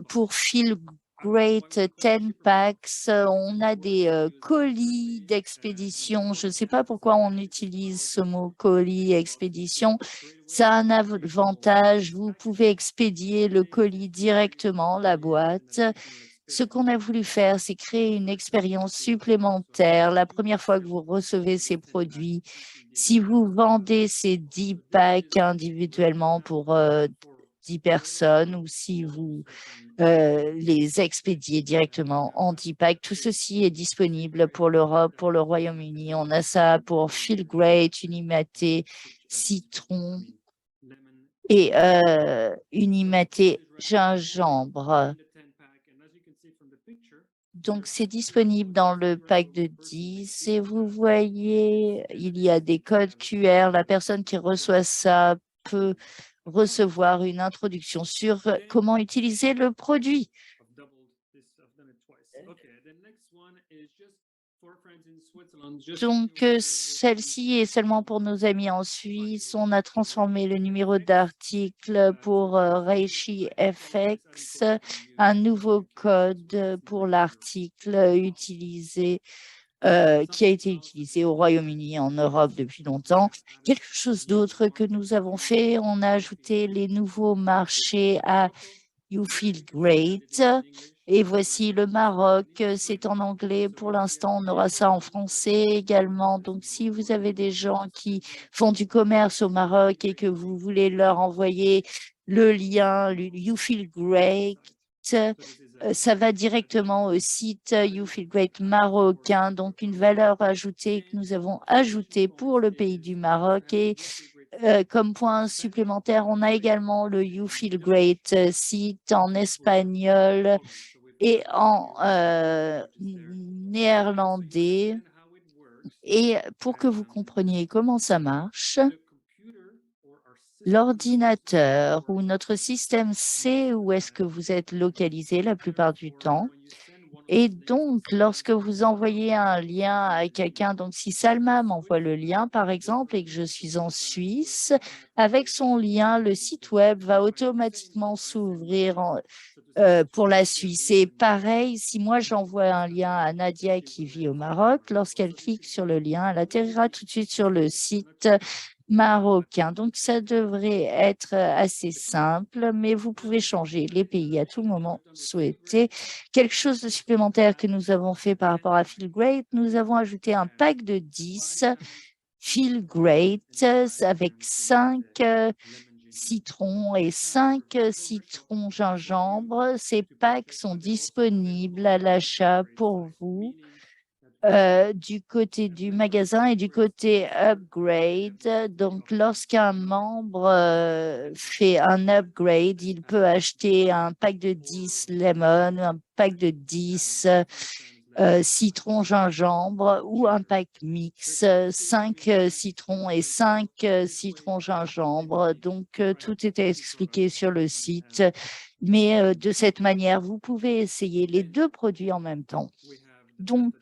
pour Feel Great 10 packs, on a des colis d'expédition. Je ne sais pas pourquoi on utilise ce mot colis expédition. Ça a un avantage, vous pouvez expédier le colis directement, la boîte. Ce qu'on a voulu faire, c'est créer une expérience supplémentaire. La première fois que vous recevez ces produits, si vous vendez ces 10 packs individuellement pour 10 personnes ou si vous les expédiez directement en 10 packs, tout ceci est disponible pour l'Europe, pour le Royaume-Uni. On a ça pour Feel Great, Unimaté, Citron et Unimaté gingembre. Donc, c'est disponible dans le pack de 10 et vous voyez, il y a des codes QR. La personne qui reçoit ça peut recevoir une introduction sur comment utiliser le produit. Donc, celle-ci est seulement pour nos amis en Suisse. On a transformé le numéro d'article pour Reishi FX, un nouveau code pour l'article utilisé qui a été utilisé au Royaume-Uni, en Europe depuis longtemps. Quelque chose d'autre que nous avons fait, on a ajouté les nouveaux marchés à You Feel Great. Et voici le Maroc, c'est en anglais. Pour l'instant, on aura ça en français également. Donc, si vous avez des gens qui font du commerce au Maroc et que vous voulez leur envoyer le lien, You Feel Great, ça va directement au site You Feel Great marocain, donc une valeur ajoutée que nous avons ajoutée pour le pays du Maroc. Et comme point supplémentaire, on a également le You Feel Great site en espagnol et en néerlandais. Et pour que vous compreniez comment ça marche, l'ordinateur ou notre système sait où est-ce que vous êtes localisé la plupart du temps. Et donc, lorsque vous envoyez un lien à quelqu'un, donc si Salma m'envoie le lien, par exemple, et que je suis en Suisse, avec son lien, le site web va automatiquement s'ouvrir pour la Suisse. Et pareil, si moi j'envoie un lien à Nadia qui vit au Maroc, lorsqu'elle clique sur le lien, elle atterrira tout de suite sur le site marocain. Donc, ça devrait être assez simple, mais vous pouvez changer les pays à tout moment souhaité. Quelque chose de supplémentaire que nous avons fait par rapport à Feel Great, nous avons ajouté un pack de 10 Feel Great avec 5 citrons et 5 citrons gingembre. Ces packs sont disponibles à l'achat pour vous du côté du magasin et du côté upgrade. Donc, lorsqu'un membre fait un upgrade, il peut acheter un pack de 10 lemon, un pack de 10 citron gingembre ou un pack mix, 5 citrons et 5 citrons gingembre. Donc, tout était expliqué sur le site. Mais de cette manière, vous pouvez essayer les deux produits en même temps. Donc,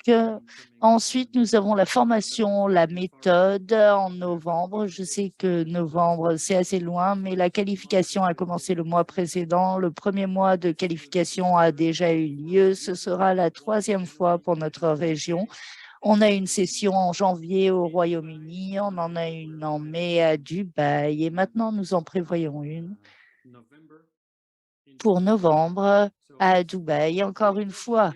ensuite, nous avons la formation, la méthode en novembre. Je sais que novembre, c'est assez loin, mais la qualification a commencé le mois précédent. Le premier mois de qualification a déjà eu lieu. Ce sera la 3e fois pour notre région. On a une session en janvier au Royaume-Uni, on en a une en mai à Dubaï et maintenant nous en prévoyons une pour novembre à Dubaï, encore une fois.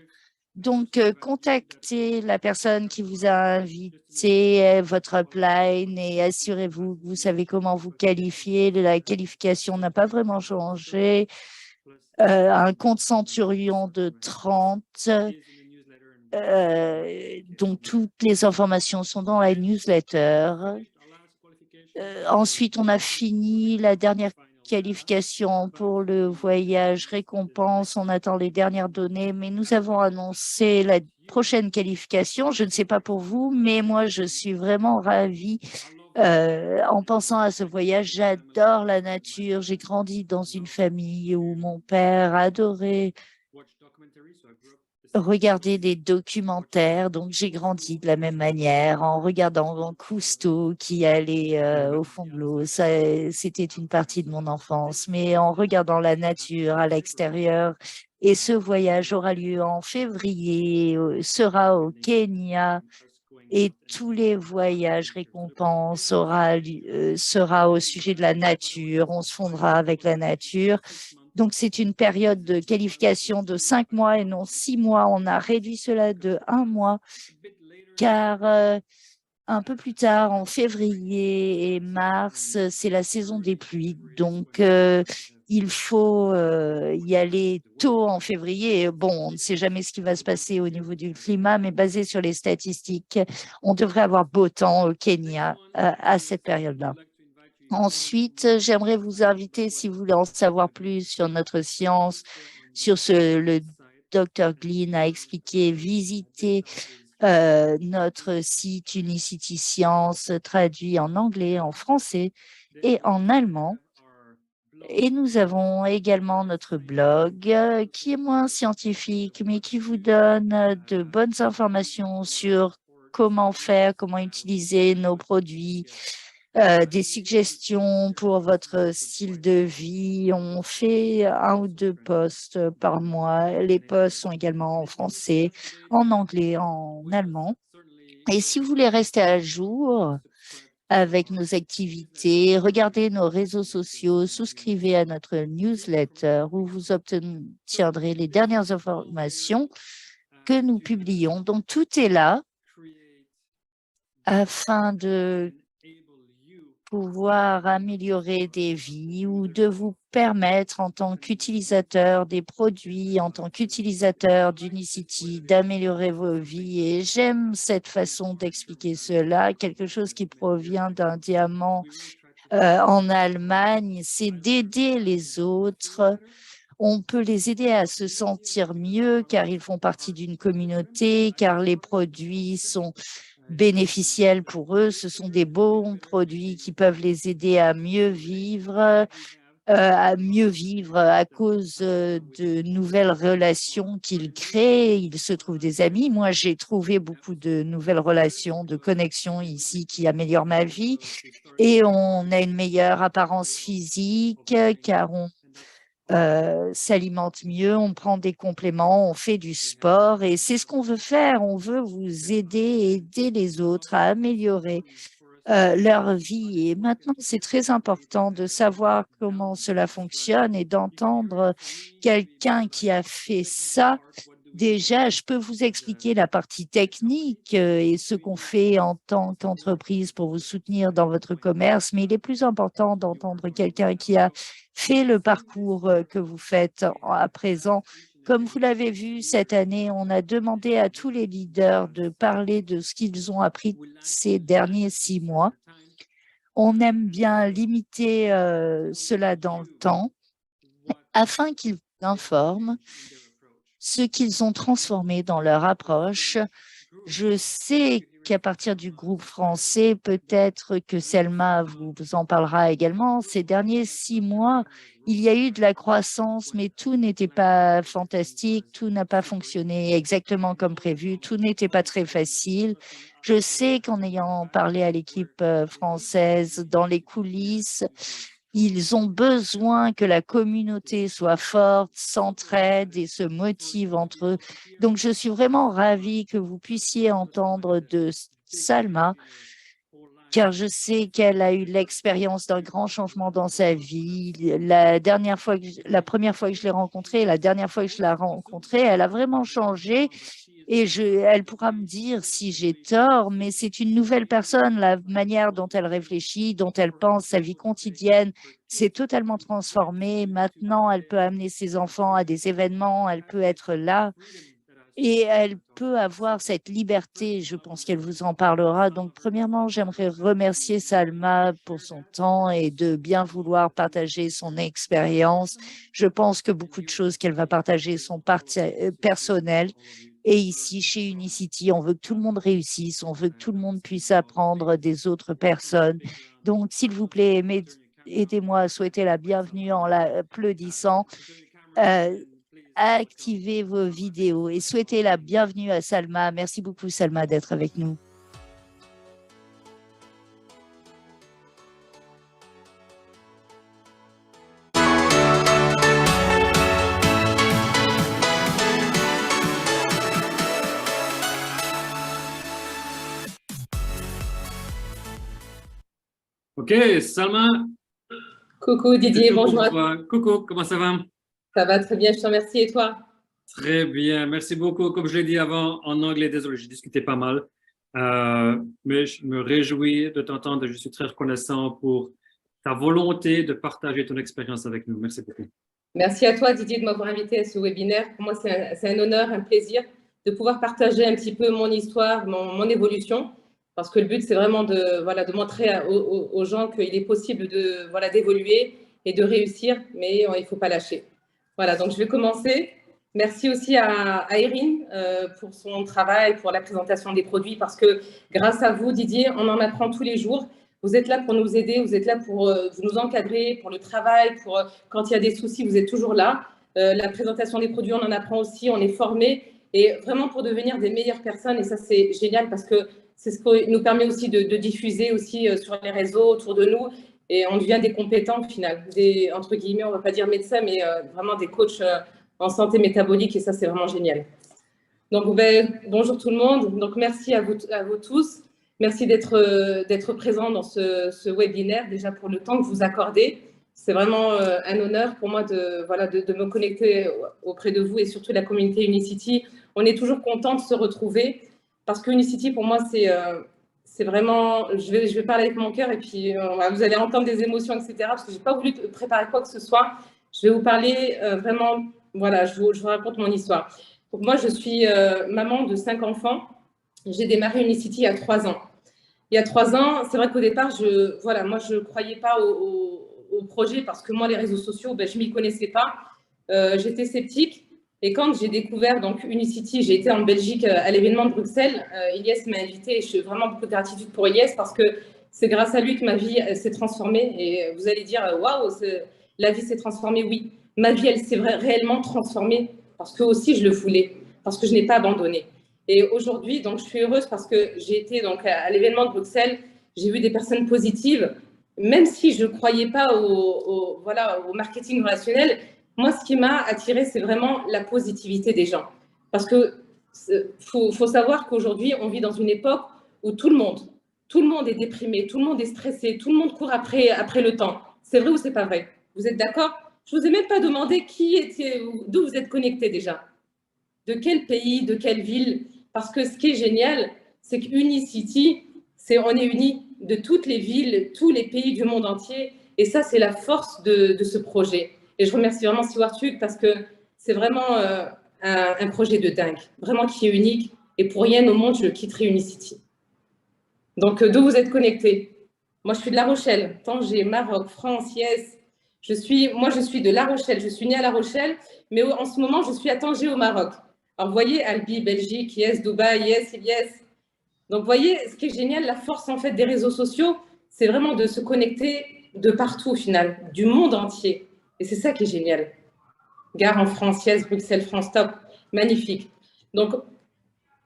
Donc, contactez la personne qui vous a invité, votre upline et assurez-vous que vous savez comment vous qualifier. La qualification n'a pas vraiment changé. Un compte Centurion de 30. Donc, toutes les informations sont dans la newsletter. Ensuite, on a fini la dernière qualification pour le voyage récompense. On attend les dernières données, mais nous avons annoncé la prochaine qualification. Je ne sais pas pour vous, mais moi, je suis vraiment ravie en pensant à ce voyage. J'adore la nature. J'ai grandi dans une famille où mon père adorait regarder des documentaires. Donc, j'ai grandi de la même manière en regardant Cousteau qui allait au fond de l'eau. C'était une partie de mon enfance. Mais en regardant la nature à l'extérieur, et ce voyage aura lieu en février, sera au Kenya. Et tous les voyages récompenses sera au sujet de la nature. On se fondra avec la nature. Donc, c'est une période de qualification de 5 mois et non 6 mois. On a réduit cela de 1 mois car un peu plus tard, en février et mars, c'est la saison des pluies. Donc, il faut y aller tôt en février. Bon, on ne sait jamais ce qui va se passer au niveau du climat, mais basé sur les statistiques, on devrait avoir beau temps au Kenya à cette période-là. Ensuite, j'aimerais vous inviter, si vous voulez en savoir plus sur notre science, sur le Dr. Glynn a expliqué, visiter notre site Unicity Science traduit en anglais, en français et en allemand. Et nous avons également notre blog qui est moins scientifique, mais qui vous donne de bonnes informations sur comment faire, comment utiliser nos produits, des suggestions pour votre style de vie. On fait 1 ou 2 posts par mois. Les posts sont également en français, en anglais, en allemand. Et si vous voulez rester à jour avec nos activités, regardez nos réseaux sociaux, souscrivez à notre newsletter où vous obtiendrez les dernières informations que nous publions. Donc, tout est là afin de pouvoir améliorer des vies ou de vous permettre en tant qu'utilisateur des produits, en tant qu'utilisateur d'Unicity, d'améliorer vos vies. Et j'aime cette façon d'expliquer cela, quelque chose qui provient d'un diamant en Allemagne, c'est d'aider les autres. On peut les aider à se sentir mieux car ils font partie d'une communauté, car les produits sont bénéficiels pour eux. Ce sont des bons produits qui peuvent les aider à mieux vivre à cause de nouvelles relations qu'ils créent. Ils se trouvent des amis. Moi, j'ai trouvé beaucoup de nouvelles relations, de connexions ici qui améliorent ma vie. Et on a une meilleure apparence physique car on s'alimente mieux, on prend des compléments, on fait du sport et c'est ce qu'on veut faire. On veut vous aider les autres à améliorer leur vie. Et maintenant, c'est très important de savoir comment cela fonctionne et d'entendre quelqu'un qui a fait ça. Déjà, je peux vous expliquer la partie technique et ce qu'on fait en tant qu'entreprise pour vous soutenir dans votre commerce, mais il est plus important d'entendre quelqu'un qui a fait le parcours que vous faites à présent. Comme vous l'avez vu cette année, on a demandé à tous les leaders de parler de ce qu'ils ont appris ces derniers 6 mois. On aime bien limiter cela dans le temps afin qu'ils informent ce qu'ils ont transformé dans leur approche. Je sais qu'à partir du groupe français, peut-être que Selma vous en parlera également. Ces derniers 6 mois, il y a eu de la croissance, mais tout n'était pas fantastique, tout n'a pas fonctionné exactement comme prévu, tout n'était pas très facile. Je sais qu'en ayant parlé à l'équipe française dans les coulisses, ils ont besoin que la communauté soit forte, s'entraide et se motive entre eux. Donc, je suis vraiment ravie que vous puissiez entendre de Salma, car je sais qu'elle a eu l'expérience d'un grand changement dans sa vie. La première fois que je l'ai rencontrée et la dernière fois que je l'ai rencontrée, elle a vraiment changé. Et elle pourra me dire si j'ai tort, mais c'est une nouvelle personne, la manière dont elle réfléchit, dont elle pense, sa vie quotidienne s'est totalement transformée. Maintenant, elle peut amener ses enfants à des événements, elle peut être là et elle peut avoir cette liberté. Je pense qu'elle vous en parlera. Donc, premièrement, j'aimerais remercier Salma pour son temps et de bien vouloir partager son expérience. Je pense que beaucoup de choses qu'elle va partager sont personnelles. Et ici, chez Unicity, on veut que tout le monde réussisse, on veut que tout le monde puisse apprendre des autres personnes. Donc, s'il vous plaît, aidez-moi à souhaiter la bienvenue en l'applaudissant. Activez vos vidéos et souhaitez la bienvenue à Salma. Merci beaucoup, Salma, d'être avec nous. Ok, Salma. Coucou Didier, bonjour. Coucou, comment ça va? Ça va très bien, je te remercie. Et toi? Très bien, merci beaucoup. Comme je l'ai dit avant en anglais, désolé, j'ai discuté pas mal, mais je me réjouis de t'entendre. Je suis très reconnaissant pour ta volonté de partager ton expérience avec nous. Merci beaucoup. Merci à toi Didier de m'avoir invité à ce webinaire. Pour moi, c'est un honneur, un plaisir de pouvoir partager un petit peu mon histoire, mon évolution, parce que le but, c'est vraiment de montrer aux gens qu'il est possible d'évoluer et de réussir, mais il ne faut pas lâcher. Voilà, donc je vais commencer. Merci aussi à Erin pour son travail, pour la présentation des produits, parce que grâce à vous, Didier, on en apprend tous les jours. Vous êtes là pour nous aider, vous êtes là pour nous encadrer, pour le travail, quand il y a des soucis, vous êtes toujours là. La présentation des produits, on en apprend aussi, on est formé, et vraiment pour devenir des meilleures personnes, et ça c'est génial parce que c'est ce qui nous permet aussi de diffuser aussi sur les réseaux autour de nous, et on devient des compétents au final, entre guillemets, on ne va pas dire médecins, mais vraiment des coachs en santé métabolique, et ça c'est vraiment génial. Donc, bonjour tout le monde. Donc, merci à vous tous. Merci d'être présents dans ce webinaire, déjà pour le temps que vous accordez. C'est vraiment un honneur pour moi de me connecter auprès de vous et surtout de la communauté Unicity. On est toujours content de se retrouver parce que Unicity, pour moi, c'est vraiment... Je vais parler avec mon cœur et puis vous allez entendre des émotions, etc. Parce que je n'ai pas voulu préparer quoi que ce soit. Je vais vous parler vraiment... Voilà, je vous raconte mon histoire. Donc, moi, je suis maman de 5 enfants. J'ai démarré Unicity il y a 3 ans. Il y a 3 ans, c'est vrai qu'au départ, moi, je ne croyais pas au projet parce que moi, les réseaux sociaux, je ne m'y connaissais pas. J'étais sceptique. Et quand j'ai découvert donc, Unicity, j'ai été en Belgique à l'événement de Bruxelles. Ilyes m'a invitée et je suis vraiment beaucoup de gratitude pour Ilyes parce que c'est grâce à lui que ma vie s'est transformée. Et vous allez dire, waouh, la vie s'est transformée. Oui, ma vie, elle s'est réellement transformée parce que aussi je le voulais, parce que je n'ai pas abandonné. Et aujourd'hui, donc, je suis heureuse parce que j'ai été donc, à l'événement de Bruxelles, j'ai vu des personnes positives, même si je ne croyais pas au marketing relationnel. Moi, ce qui m'a attirée, c'est vraiment la positivité des gens. Parce que faut savoir qu'aujourd'hui, on vit dans une époque où tout le monde est déprimé, tout le monde est stressé, tout le monde court après le temps. C'est vrai ou c'est pas vrai? Vous êtes d'accord? Je ne vous ai même pas demandé d'où vous êtes connecté déjà. De quel pays, de quelle ville? Parce que ce qui est génial, c'est qu'Unicity, on est unis de toutes les villes, tous les pays du monde entier. Et ça, c'est la force de ce projet. Et je remercie vraiment Stewart Hughes parce que c'est vraiment un projet de dingue, vraiment qui est unique. Et pour rien au monde, je quitterai Unicity. Donc, d'où vous êtes connectés? Moi, je suis de La Rochelle, Tanger, Maroc, France, yes. Je suis de La Rochelle, je suis née à La Rochelle, mais en ce moment, je suis à Tanger au Maroc. Alors, vous voyez, Albi, Belgique, yes, Dubaï, yes, yes. Donc, vous voyez, ce qui est génial, la force en fait des réseaux sociaux, c'est vraiment de se connecter de partout au final, du monde entier. Et c'est ça qui est génial. Gare en France, yes, Bruxelles, France, top, magnifique. Donc,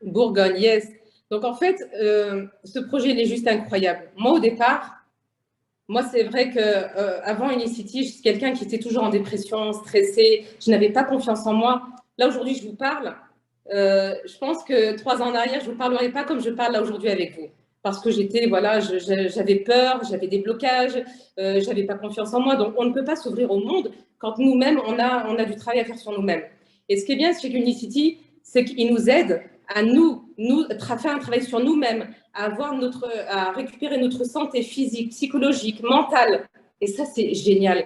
Bourgogne, yes. Donc, en fait, ce projet, il est juste incroyable. Moi, au départ, c'est vrai qu'avant Unicity, je suis quelqu'un qui était toujours en dépression, stressé. Je n'avais pas confiance en moi. Là, aujourd'hui, je vous parle. Je pense que 3 ans en arrière, je ne vous parlerai pas comme je parle là aujourd'hui avec vous. Parce que j'avais peur, j'avais des blocages, je n'avais pas confiance en moi. Donc, on ne peut pas s'ouvrir au monde quand nous-mêmes, on a du travail à faire sur nous-mêmes. Et ce qui est bien chez Unicity, c'est qu'il nous aide à faire un travail sur nous-mêmes, à récupérer notre santé physique, psychologique, mentale. Et ça, c'est génial.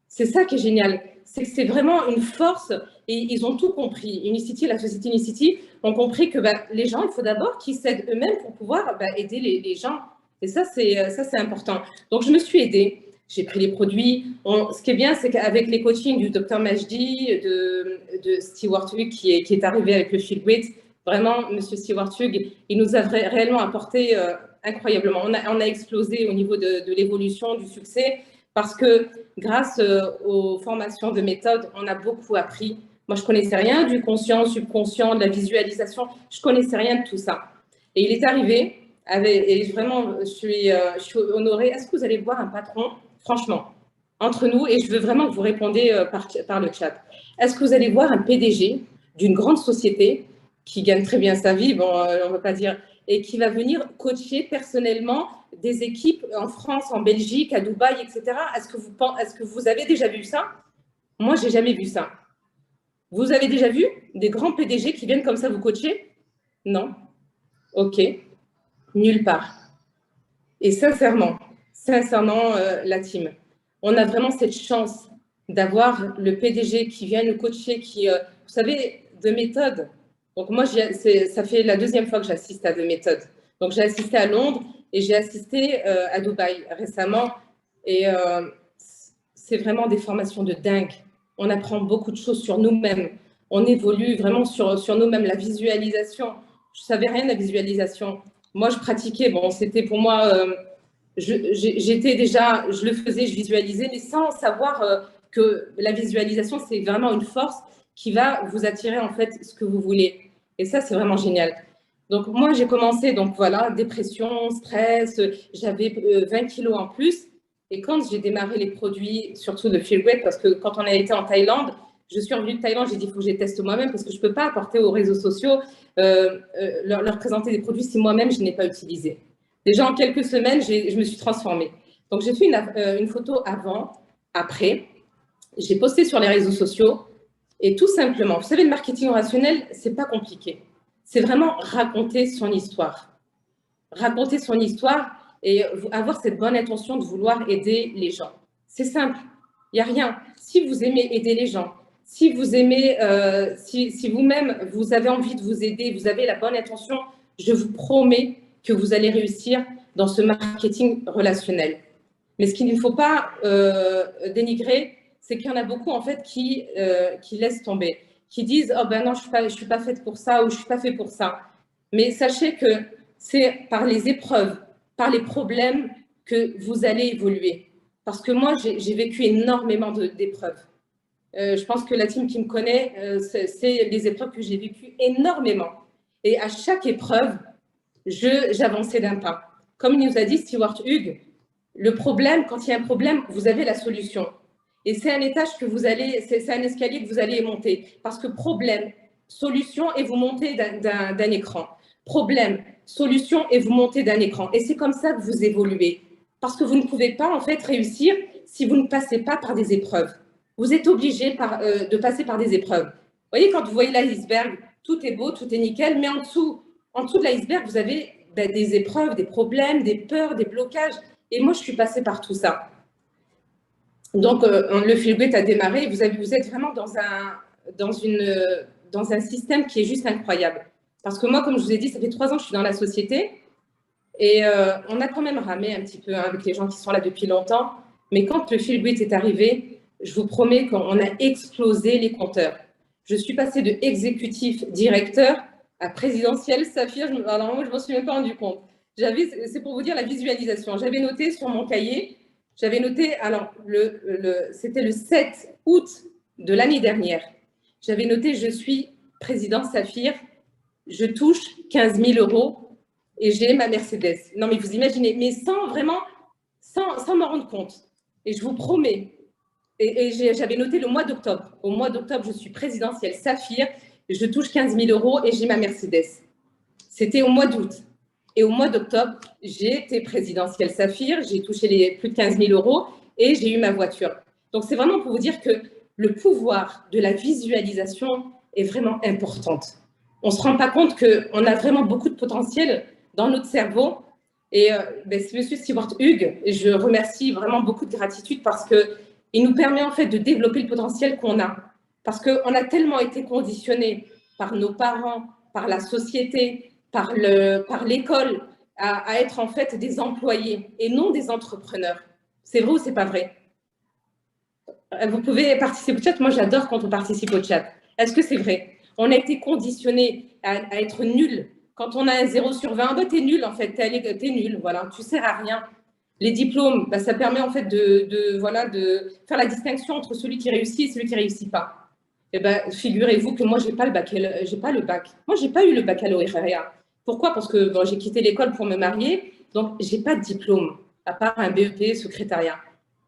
C'est ça qui est génial. C'est vraiment une force et ils ont tout compris. Unicity, la société Unicity ont compris que les gens, il faut d'abord qu'ils s'aident eux-mêmes pour pouvoir aider les gens. Et ça, c'est important. Donc, je me suis aidée. J'ai pris les produits. Ce qui est bien, c'est qu'avec les coachings du Dr Majdi, de Stewart Hughes, qui est arrivé avec le Feel Great, vraiment, M. Stewart Hughes, il nous a réellement apporté incroyablement. On a explosé au niveau de l'évolution, du succès, parce que grâce aux formations de méthode, on a beaucoup appris. Moi, je ne connaissais rien du conscient, subconscient, de la visualisation. Je ne connaissais rien de tout ça. Et il est arrivé, et vraiment, je suis honorée. Est-ce que vous allez voir un patron, franchement, entre nous, et je veux vraiment que vous répondiez par le chat. Est-ce que vous allez voir un PDG d'une grande société qui gagne très bien sa vie, on ne va pas dire, et qui va venir coacher personnellement des équipes en France, en Belgique, à Dubaï, etc. Est-ce que vous avez déjà vu ça? Moi, je n'ai jamais vu ça. Vous avez déjà vu des grands PDG qui viennent comme ça vous coacher? Non. OK. Nulle part. Et sincèrement, la team, on a vraiment cette chance d'avoir le PDG qui vient nous coacher, vous savez, de méthode. Donc moi, ça fait la 2e fois que j'assiste à de méthodes. Donc j'ai assisté à Londres et j'ai assisté à Dubaï récemment. Et c'est vraiment des formations de dingue. On apprend beaucoup de choses sur nous-mêmes. On évolue vraiment sur nous-mêmes. La visualisation, je ne savais rien de la visualisation. Moi, je pratiquais, c'était pour moi, je le faisais, je visualisais, mais sans savoir que la visualisation, c'est vraiment une force qui va vous attirer en fait ce que vous voulez. Et ça, c'est vraiment génial. Donc, moi, j'ai commencé, dépression, stress, j'avais 20 kilos en plus. Et quand j'ai démarré les produits, surtout de Feel Great, parce que quand on a été en Thaïlande, Je suis revenue de Thaïlande, j'ai dit il faut que je les teste moi-même parce que je ne peux pas apporter aux réseaux sociaux, leur présenter des produits si moi-même je n'ai pas utilisé. Déjà en quelques semaines, je me suis transformée. Donc j'ai fait une photo avant, après. J'ai posté sur les réseaux sociaux et tout simplement, vous savez, le marketing rationnel, c'est pas compliqué. C'est vraiment raconter son histoire. Raconter son histoire et avoir cette bonne intention de vouloir aider les gens. C'est simple, il n'y a rien. Si vous aimez aider les gens, si vous aimez, si vous-même, vous avez envie de vous aider, vous avez la bonne intention, je vous promets que vous allez réussir dans ce marketing relationnel. Mais ce qu'il ne faut pas dénigrer, c'est qu'il y en a beaucoup en fait qui laissent tomber, qui disent oh ben non, je suis pas faite pour ça ou je suis pas fait pour ça. Mais sachez que c'est par les épreuves, par les problèmes que vous allez évoluer. Parce que moi, j'ai vécu énormément d'épreuves. Je pense que la team qui me connaît, c'est les épreuves que j'ai vécues énormément. Et à chaque épreuve, j'avançais d'un pas. Comme il nous a dit Stewart Hughes, le problème, quand il y a un problème, vous avez la solution. Et c'est un étage que vous allez, c'est un escalier que vous allez monter. Parce que problème, solution, et vous montez d'un écran. Problème, solution, et vous montez d'un écran. Et c'est comme ça que vous évoluez. Parce que vous ne pouvez pas en fait réussir si vous ne passez pas par des épreuves. Vous êtes obligé de passer par des épreuves. Vous voyez, quand vous voyez l'iceberg, tout est beau, tout est nickel, mais en dessous de l'iceberg, vous avez des épreuves, des problèmes, des peurs, des blocages. Et moi, je suis passée par tout ça. Donc, le Feel Great a démarré. Vous êtes vraiment dans un système qui est juste incroyable. Parce que moi, comme je vous ai dit, ça fait 3 ans que je suis dans la société. Et on a quand même ramé un petit peu avec les gens qui sont là depuis longtemps. Mais quand le Feel Great est arrivé, je vous promets qu'on a explosé les compteurs. Je suis passée de exécutif directeur à présidentiel Saphir. Alors moi, je ne m'en suis même pas rendu compte. C'est pour vous dire la visualisation. J'avais noté sur mon cahier, alors c'était le 7 août de l'année dernière. J'avais noté, je suis président Saphir, je touche 15 000 € et j'ai ma Mercedes. Non, mais vous imaginez, mais sans m'en rendre compte. Et je vous promets, et j'avais noté le mois d'octobre. Au mois d'octobre, je suis présidentielle Saphir, je touche 15 000 € et j'ai ma Mercedes. C'était au mois d'août. Et au mois d'octobre, j'ai été présidentielle Saphir, j'ai touché plus de 15 000 € et j'ai eu ma voiture. Donc, c'est vraiment pour vous dire que le pouvoir de la visualisation est vraiment important. On ne se rend pas compte qu'on a vraiment beaucoup de potentiel dans notre cerveau. Et c'est M. Stewart Hughes, et je remercie vraiment beaucoup de gratitude parce qu'il nous permet en fait de développer le potentiel qu'on a. Parce qu'on a tellement été conditionnés par nos parents, par la société, par l'école, à être en fait des employés et non des entrepreneurs. C'est vrai ou c'est pas vrai? Vous pouvez participer au chat. Moi, j'adore quand on participe au chat. Est-ce que c'est vrai? On a été conditionnés à être nuls. Quand on a un 0 sur 20, bah, t'es nul en fait, t'es nul, voilà, tu sers à rien. Les diplômes, bah, ça permet en fait de faire la distinction entre celui qui réussit et celui qui ne réussit pas. Et ben, figurez-vous que moi, j'ai pas le bac. Moi, j'ai pas eu le baccalauréat. Pourquoi? Parce que bon, j'ai quitté l'école pour me marier, donc j'ai pas de diplôme, à part un BEP secrétariat.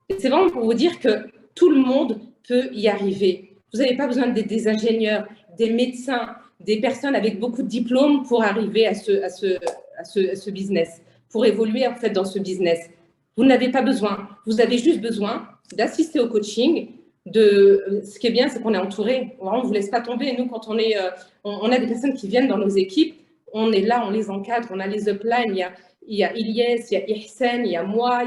Et c'est vraiment pour vous dire que tout le monde peut y arriver. Vous n'avez pas besoin d'être des ingénieurs, des médecins, des personnes avec beaucoup de diplômes pour arriver à ce business, pour évoluer en fait dans ce business. Vous n'avez pas besoin. Vous avez juste besoin d'assister au coaching. Ce qui est bien, c'est qu'on est entouré. On ne vous laisse pas tomber. Nous, quand on a des personnes qui viennent dans nos équipes, on est là, on les encadre, on a les uplines. Il y a Ilyes, il y a Ihsen, il y a moi,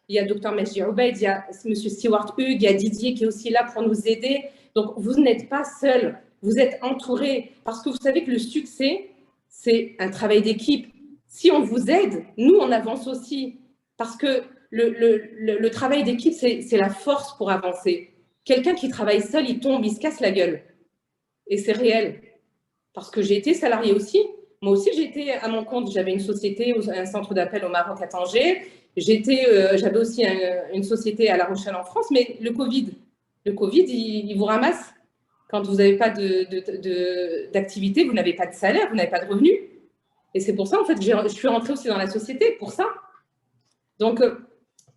il y a Dr Majdi Obeid, il y a M. Stewart Hughes, il y a Didier qui est aussi là pour nous aider. Donc, vous n'êtes pas seul. Vous êtes entouré parce que vous savez que le succès, c'est un travail d'équipe. Si on vous aide, nous, on avance aussi. Parce que le travail d'équipe, c'est la force pour avancer. Quelqu'un qui travaille seul, il tombe, il se casse la gueule. Et c'est réel. Parce que j'ai été salariée aussi. Moi aussi, j'étais à mon compte. J'avais une société, un centre d'appel au Maroc à Tanger. J'avais aussi une société à La Rochelle en France. Mais le Covid, il vous ramasse. Quand vous n'avez pas d'activité, vous n'avez pas de salaire, vous n'avez pas de revenus. Et c'est pour ça, en fait, que je suis rentrée aussi dans la société, pour ça. Donc,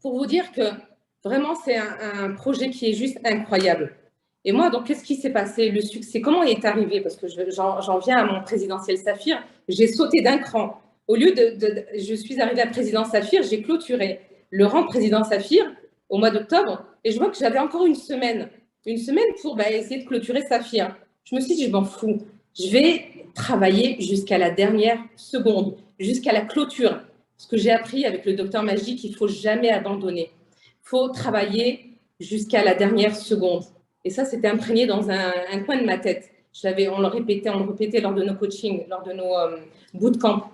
pour vous dire que vraiment, c'est un projet qui est juste incroyable. Et moi, donc, qu'est-ce qui s'est passé? Le succès, comment il est arrivé? Parce que j'en viens à mon présidentiel Saphir. J'ai sauté d'un cran. Au lieu je suis arrivée à président Saphir, j'ai clôturé le rang de président Saphir au mois d'octobre. Et je vois que j'avais encore une semaine pour essayer de clôturer Saphir. Je me suis dit, je m'en fous. Je vais travailler jusqu'à la dernière seconde, jusqu'à la clôture. Ce que j'ai appris avec le docteur Magique, il ne faut jamais abandonner. Il faut travailler jusqu'à la dernière seconde. Et ça, c'était imprégné dans un coin de ma tête. On le répétait lors de nos coachings, lors de nos bootcamps.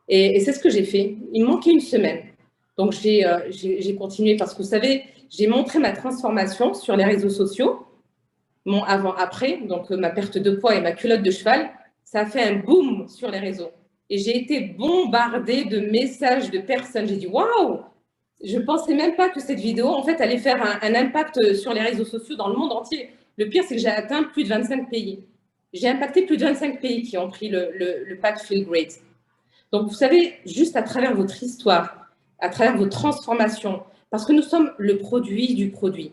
Et c'est ce que j'ai fait. Il me manquait une semaine. Donc, j'ai continué parce que, vous savez, j'ai montré ma transformation sur les réseaux sociaux, mon avant-après, donc ma perte de poids et ma culotte de cheval. Ça a fait un boom sur les réseaux. Et j'ai été bombardée de messages de personnes. J'ai dit, waouh! Je ne pensais même pas que cette vidéo, en fait, allait faire un impact sur les réseaux sociaux dans le monde entier. Le pire, c'est que j'ai atteint plus de 25 pays. J'ai impacté plus de 25 pays qui ont pris le pack Feel Great. Donc, vous savez, juste à travers votre histoire, à travers vos transformations, parce que nous sommes le produit du produit.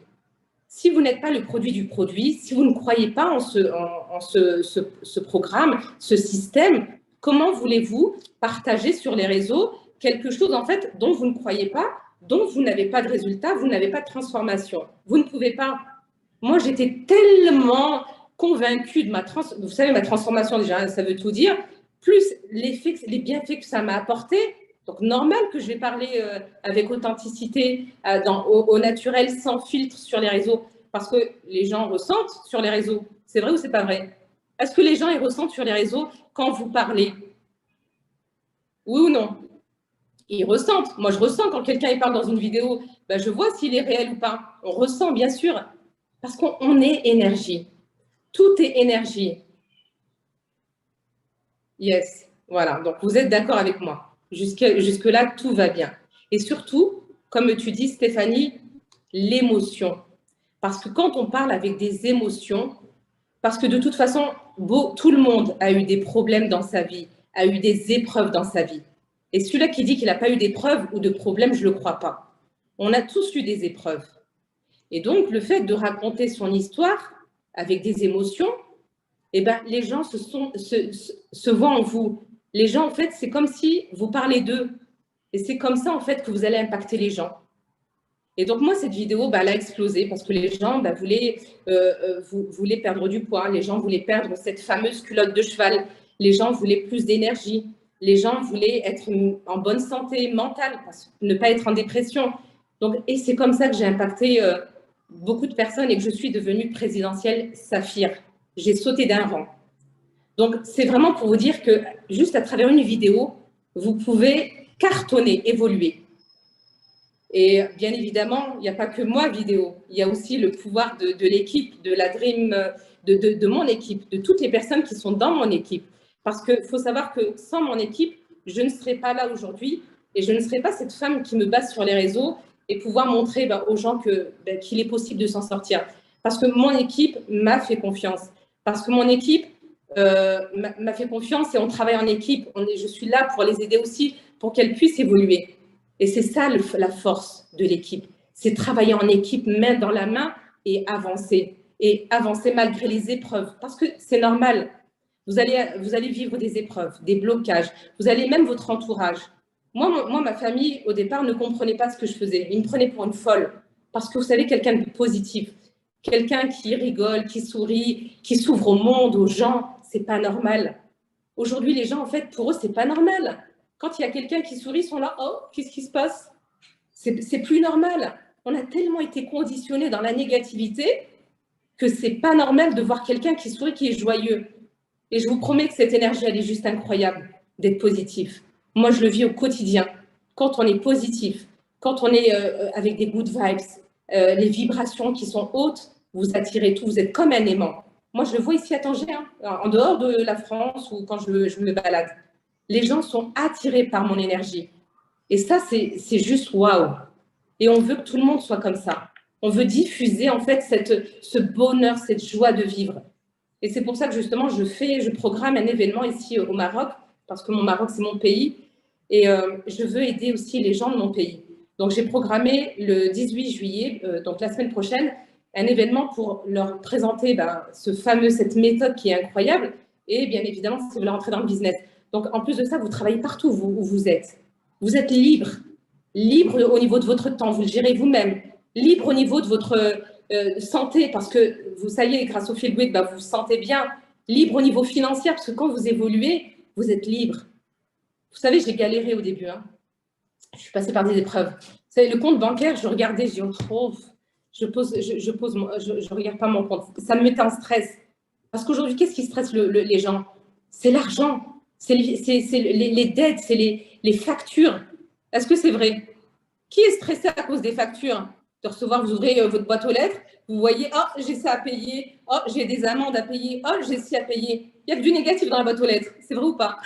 Si vous n'êtes pas le produit du produit, si vous ne croyez pas en ce programme, ce système, comment voulez-vous partager sur les réseaux quelque chose, en fait, dont vous ne croyez pas, dont vous n'avez pas de résultat, vous n'avez pas de transformation? Vous ne pouvez pas. Moi, j'étais tellement convaincue de vous savez, ma transformation, déjà, ça veut tout dire, plus les bienfaits que ça m'a apporté. Donc, normal que je vais parler avec authenticité, au naturel, sans filtre sur les réseaux, parce que les gens ressentent sur les réseaux. C'est vrai ou c'est pas vrai? Est-ce que les gens ils ressentent sur les réseaux quand vous parlez? Oui ou non? Ils ressentent. Moi, je ressens quand quelqu'un parle dans une vidéo, je vois s'il est réel ou pas. On ressent, bien sûr, parce qu'on est énergie. Tout est énergie. Yes, voilà. Donc, vous êtes d'accord avec moi. Jusque-là, tout va bien. Et surtout, comme tu dis, Stéphanie, l'émotion. Parce que quand on parle avec des émotions, parce que de toute façon, tout le monde a eu des problèmes dans sa vie, a eu des épreuves dans sa vie. Et celui-là qui dit qu'il n'a pas eu d'épreuves ou de problèmes, je ne le crois pas. On a tous eu des épreuves. Et donc, le fait de raconter son histoire avec des émotions, les gens se voient en vous. Les gens, en fait, c'est comme si vous parlez d'eux. Et c'est comme ça, en fait, que vous allez impacter les gens. Et donc, moi, cette vidéo, elle a explosé parce que les gens voulaient perdre du poids. Les gens voulaient perdre cette fameuse culotte de cheval. Les gens voulaient plus d'énergie. Les gens voulaient être en bonne santé mentale, ne pas être en dépression. Donc, et c'est comme ça que j'ai impacté beaucoup de personnes et que je suis devenue présidentielle Saphir. J'ai sauté d'un rang. Donc, c'est vraiment pour vous dire que juste à travers une vidéo, vous pouvez cartonner, évoluer. Et bien évidemment, il n'y a pas que moi vidéo. Il y a aussi le pouvoir de l'équipe, de la Dream, de mon équipe, de toutes les personnes qui sont dans mon équipe. Parce qu'il faut savoir que sans mon équipe, je ne serais pas là aujourd'hui et je ne serais pas cette femme qui me base sur les réseaux et pouvoir montrer aux gens qu'il est possible de s'en sortir. Parce que mon équipe m'a fait confiance. Parce que mon équipe m'a fait confiance et on travaille en équipe. Je suis là pour les aider aussi, pour qu'elles puissent évoluer. Et c'est ça la force de l'équipe. C'est travailler en équipe, main dans la main et avancer. Et avancer malgré les épreuves. Parce que c'est normal. Vous allez vivre des épreuves, des blocages. Vous allez même votre entourage. Moi, ma famille, au départ, ne comprenait pas ce que je faisais. Ils me prenaient pour une folle. Parce que vous savez, quelqu'un de positif, quelqu'un qui rigole, qui sourit, qui s'ouvre au monde, aux gens, c'est pas normal. Aujourd'hui, les gens, en fait, pour eux, c'est pas normal. Quand il y a quelqu'un qui sourit, ils sont là, oh, qu'est-ce qui se passe? C'est plus normal. On a tellement été conditionnés dans la négativité que c'est pas normal de voir quelqu'un qui sourit, qui est joyeux. Et je vous promets que cette énergie, elle est juste incroyable d'être positif. Moi, je le vis au quotidien. Quand on est positif, quand on est avec des good vibes, les vibrations qui sont hautes, vous attirez tout, vous êtes comme un aimant. Moi, je le vois ici à Tanger, en dehors de la France ou quand je me balade. Les gens sont attirés par mon énergie. Et ça, c'est juste waouh. Et on veut que tout le monde soit comme ça. On veut diffuser, en fait, ce bonheur, cette joie de vivre. Et c'est pour ça que, justement, je programme un événement ici au Maroc, parce que mon Maroc, c'est mon pays. Et je veux aider aussi les gens de mon pays. Donc, j'ai programmé le 18 juillet, donc la semaine prochaine, un événement pour leur présenter cette méthode qui est incroyable. Et bien évidemment, si vous voulez rentrer dans le business. Donc, en plus de ça, vous travaillez partout où vous êtes. Vous êtes libre. Libre au niveau de votre temps. Vous le gérez vous-même. Libre au niveau de votre santé, parce que vous savez, grâce au Feel Good, vous vous sentez bien. Libre au niveau financier, parce que quand vous évoluez, vous êtes libre. Vous savez, j'ai galéré au début. Hein. Je suis passée par des épreuves. Vous savez, le compte bancaire, je regardais, je dis, oh, je regarde pas mon compte. Ça me mettait en stress. Parce qu'aujourd'hui, qu'est-ce qui stresse les gens? C'est l'argent, c'est les dettes, c'est les factures. Est-ce que c'est vrai? Qui est stressé à cause des factures? De recevoir, vous ouvrez votre boîte aux lettres, vous voyez, oh, j'ai ça à payer, oh, j'ai des amendes à payer, oh, j'ai ci à payer. Il y a que du négatif dans la boîte aux lettres. C'est vrai ou pas?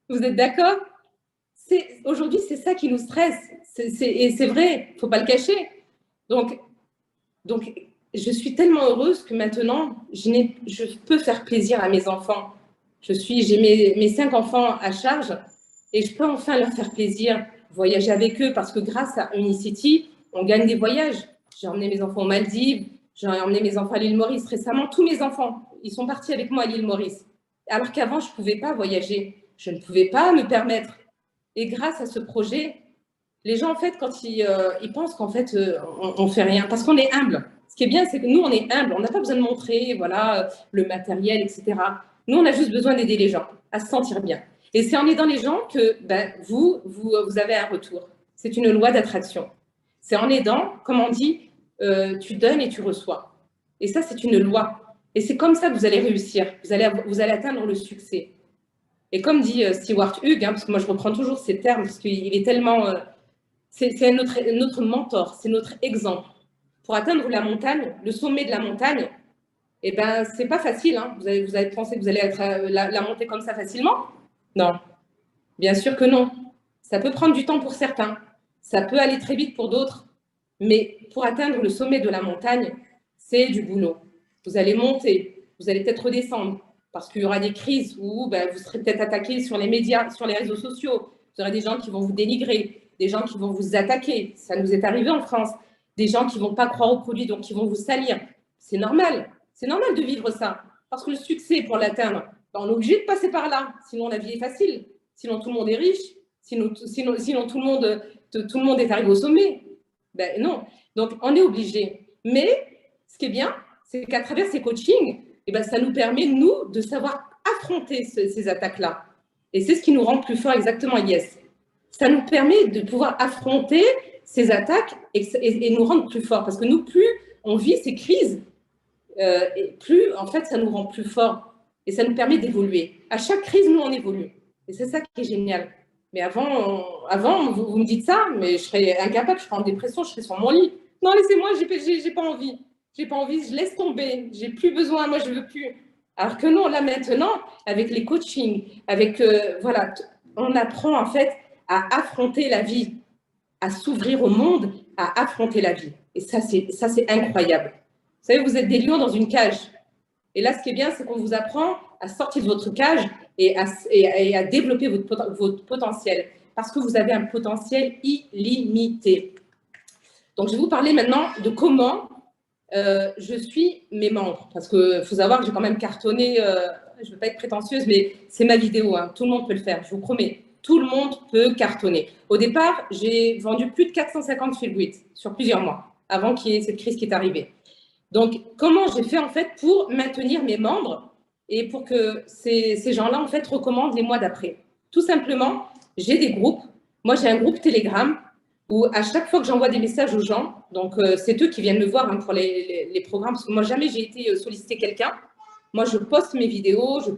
Vous êtes d'accord? Aujourd'hui, c'est ça qui nous stresse. Et c'est vrai, il ne faut pas le cacher. Donc, je suis tellement heureuse que maintenant, je peux faire plaisir à mes enfants. J'ai mes 5 enfants à charge et je peux enfin leur faire plaisir, voyager avec eux parce que grâce à Unicity, on gagne des voyages. J'ai emmené mes enfants aux Maldives, j'ai emmené mes enfants à l'île Maurice récemment. Tous mes enfants, ils sont partis avec moi à l'île Maurice. Alors qu'avant, je ne pouvais pas voyager. Je ne pouvais pas me permettre. Et grâce à ce projet, les gens, en fait, quand ils pensent qu'en fait, on ne fait rien, parce qu'on est humble. Ce qui est bien, c'est que nous, on est humble. On n'a pas besoin de montrer voilà, le matériel, etc. Nous, on a juste besoin d'aider les gens à se sentir bien. Et c'est en aidant les gens que vous avez un retour. C'est une loi d'attraction. C'est en aidant, comme on dit, tu donnes et tu reçois. Et ça, c'est une loi. Et c'est comme ça que vous allez réussir. Vous allez atteindre le succès. Et comme dit Stewart Hughes, hein, parce que moi, je reprends toujours ces termes, parce qu'il est tellement... c'est notre mentor, c'est notre exemple. Pour atteindre la montagne, le sommet de la montagne, eh ben, c'est pas facile. Hein. Vous avez pensé que vous allez la monter comme ça facilement? Non. Bien sûr que non. Ça peut prendre du temps pour certains. Ça peut aller très vite pour d'autres. Mais pour atteindre le sommet de la montagne, c'est du boulot. Vous allez monter, vous allez peut-être redescendre, parce qu'il y aura des crises où vous serez peut-être attaqué sur les médias, sur les réseaux sociaux. Vous aurez des gens qui vont vous dénigrer, des gens qui vont vous attaquer. Ça nous est arrivé en France. Des gens qui ne vont pas croire aux produits, donc qui vont vous salir. C'est normal. C'est normal de vivre ça. Parce que le succès, pour l'atteindre, on est obligé de passer par là. Sinon, la vie est facile. Sinon, tout le monde est riche. Sinon tout le monde est arrivé au sommet. Ben non. Donc, on est obligé. Mais ce qui est bien, c'est qu'à travers ces coachings, ça nous permet, nous, de savoir affronter ces attaques-là. Et c'est ce qui nous rend plus forts exactement, Yes. Ça nous permet de pouvoir affronter ces attaques et nous rendre plus forts. Parce que nous, plus on vit ces crises, et plus, en fait, ça nous rend plus forts. Et ça nous permet d'évoluer. À chaque crise, nous, on évolue. Et c'est ça qui est génial. Mais avant vous me dites ça, mais je serais incapable, je serais en dépression, je serais sur mon lit. Non, laissez-moi, j'ai pas envie. J'ai pas envie, je laisse tomber. J'ai plus besoin, moi, je veux plus. Alors que non, là, maintenant, avec les coachings, avec, voilà, on apprend, en fait, à affronter la vie, à s'ouvrir au monde, à affronter la vie. Et ça, c'est incroyable. Vous savez, vous êtes des lions dans une cage. Et là, ce qui est bien, c'est qu'on vous apprend à sortir de votre cage et à développer votre potentiel. Parce que vous avez un potentiel illimité. Donc, je vais vous parler maintenant de comment je suis mes membres. Parce qu'il faut savoir que j'ai quand même cartonné, je ne veux pas être prétentieuse, mais c'est ma vidéo. Hein. Tout le monde peut le faire, je vous promets. Tout le monde peut cartonner. Au départ, j'ai vendu plus de 450 Feel Good sur plusieurs mois, avant qu'il y ait cette crise qui est arrivée. Donc, comment j'ai fait en fait pour maintenir mes membres et pour que ces gens-là en fait recommandent les mois d'après? Tout simplement, j'ai des groupes. Moi, j'ai un groupe Telegram où à chaque fois que j'envoie des messages aux gens, donc c'est eux qui viennent me voir hein, pour les programmes, parce que moi, jamais j'ai été solliciter quelqu'un. Moi, je poste mes vidéos, je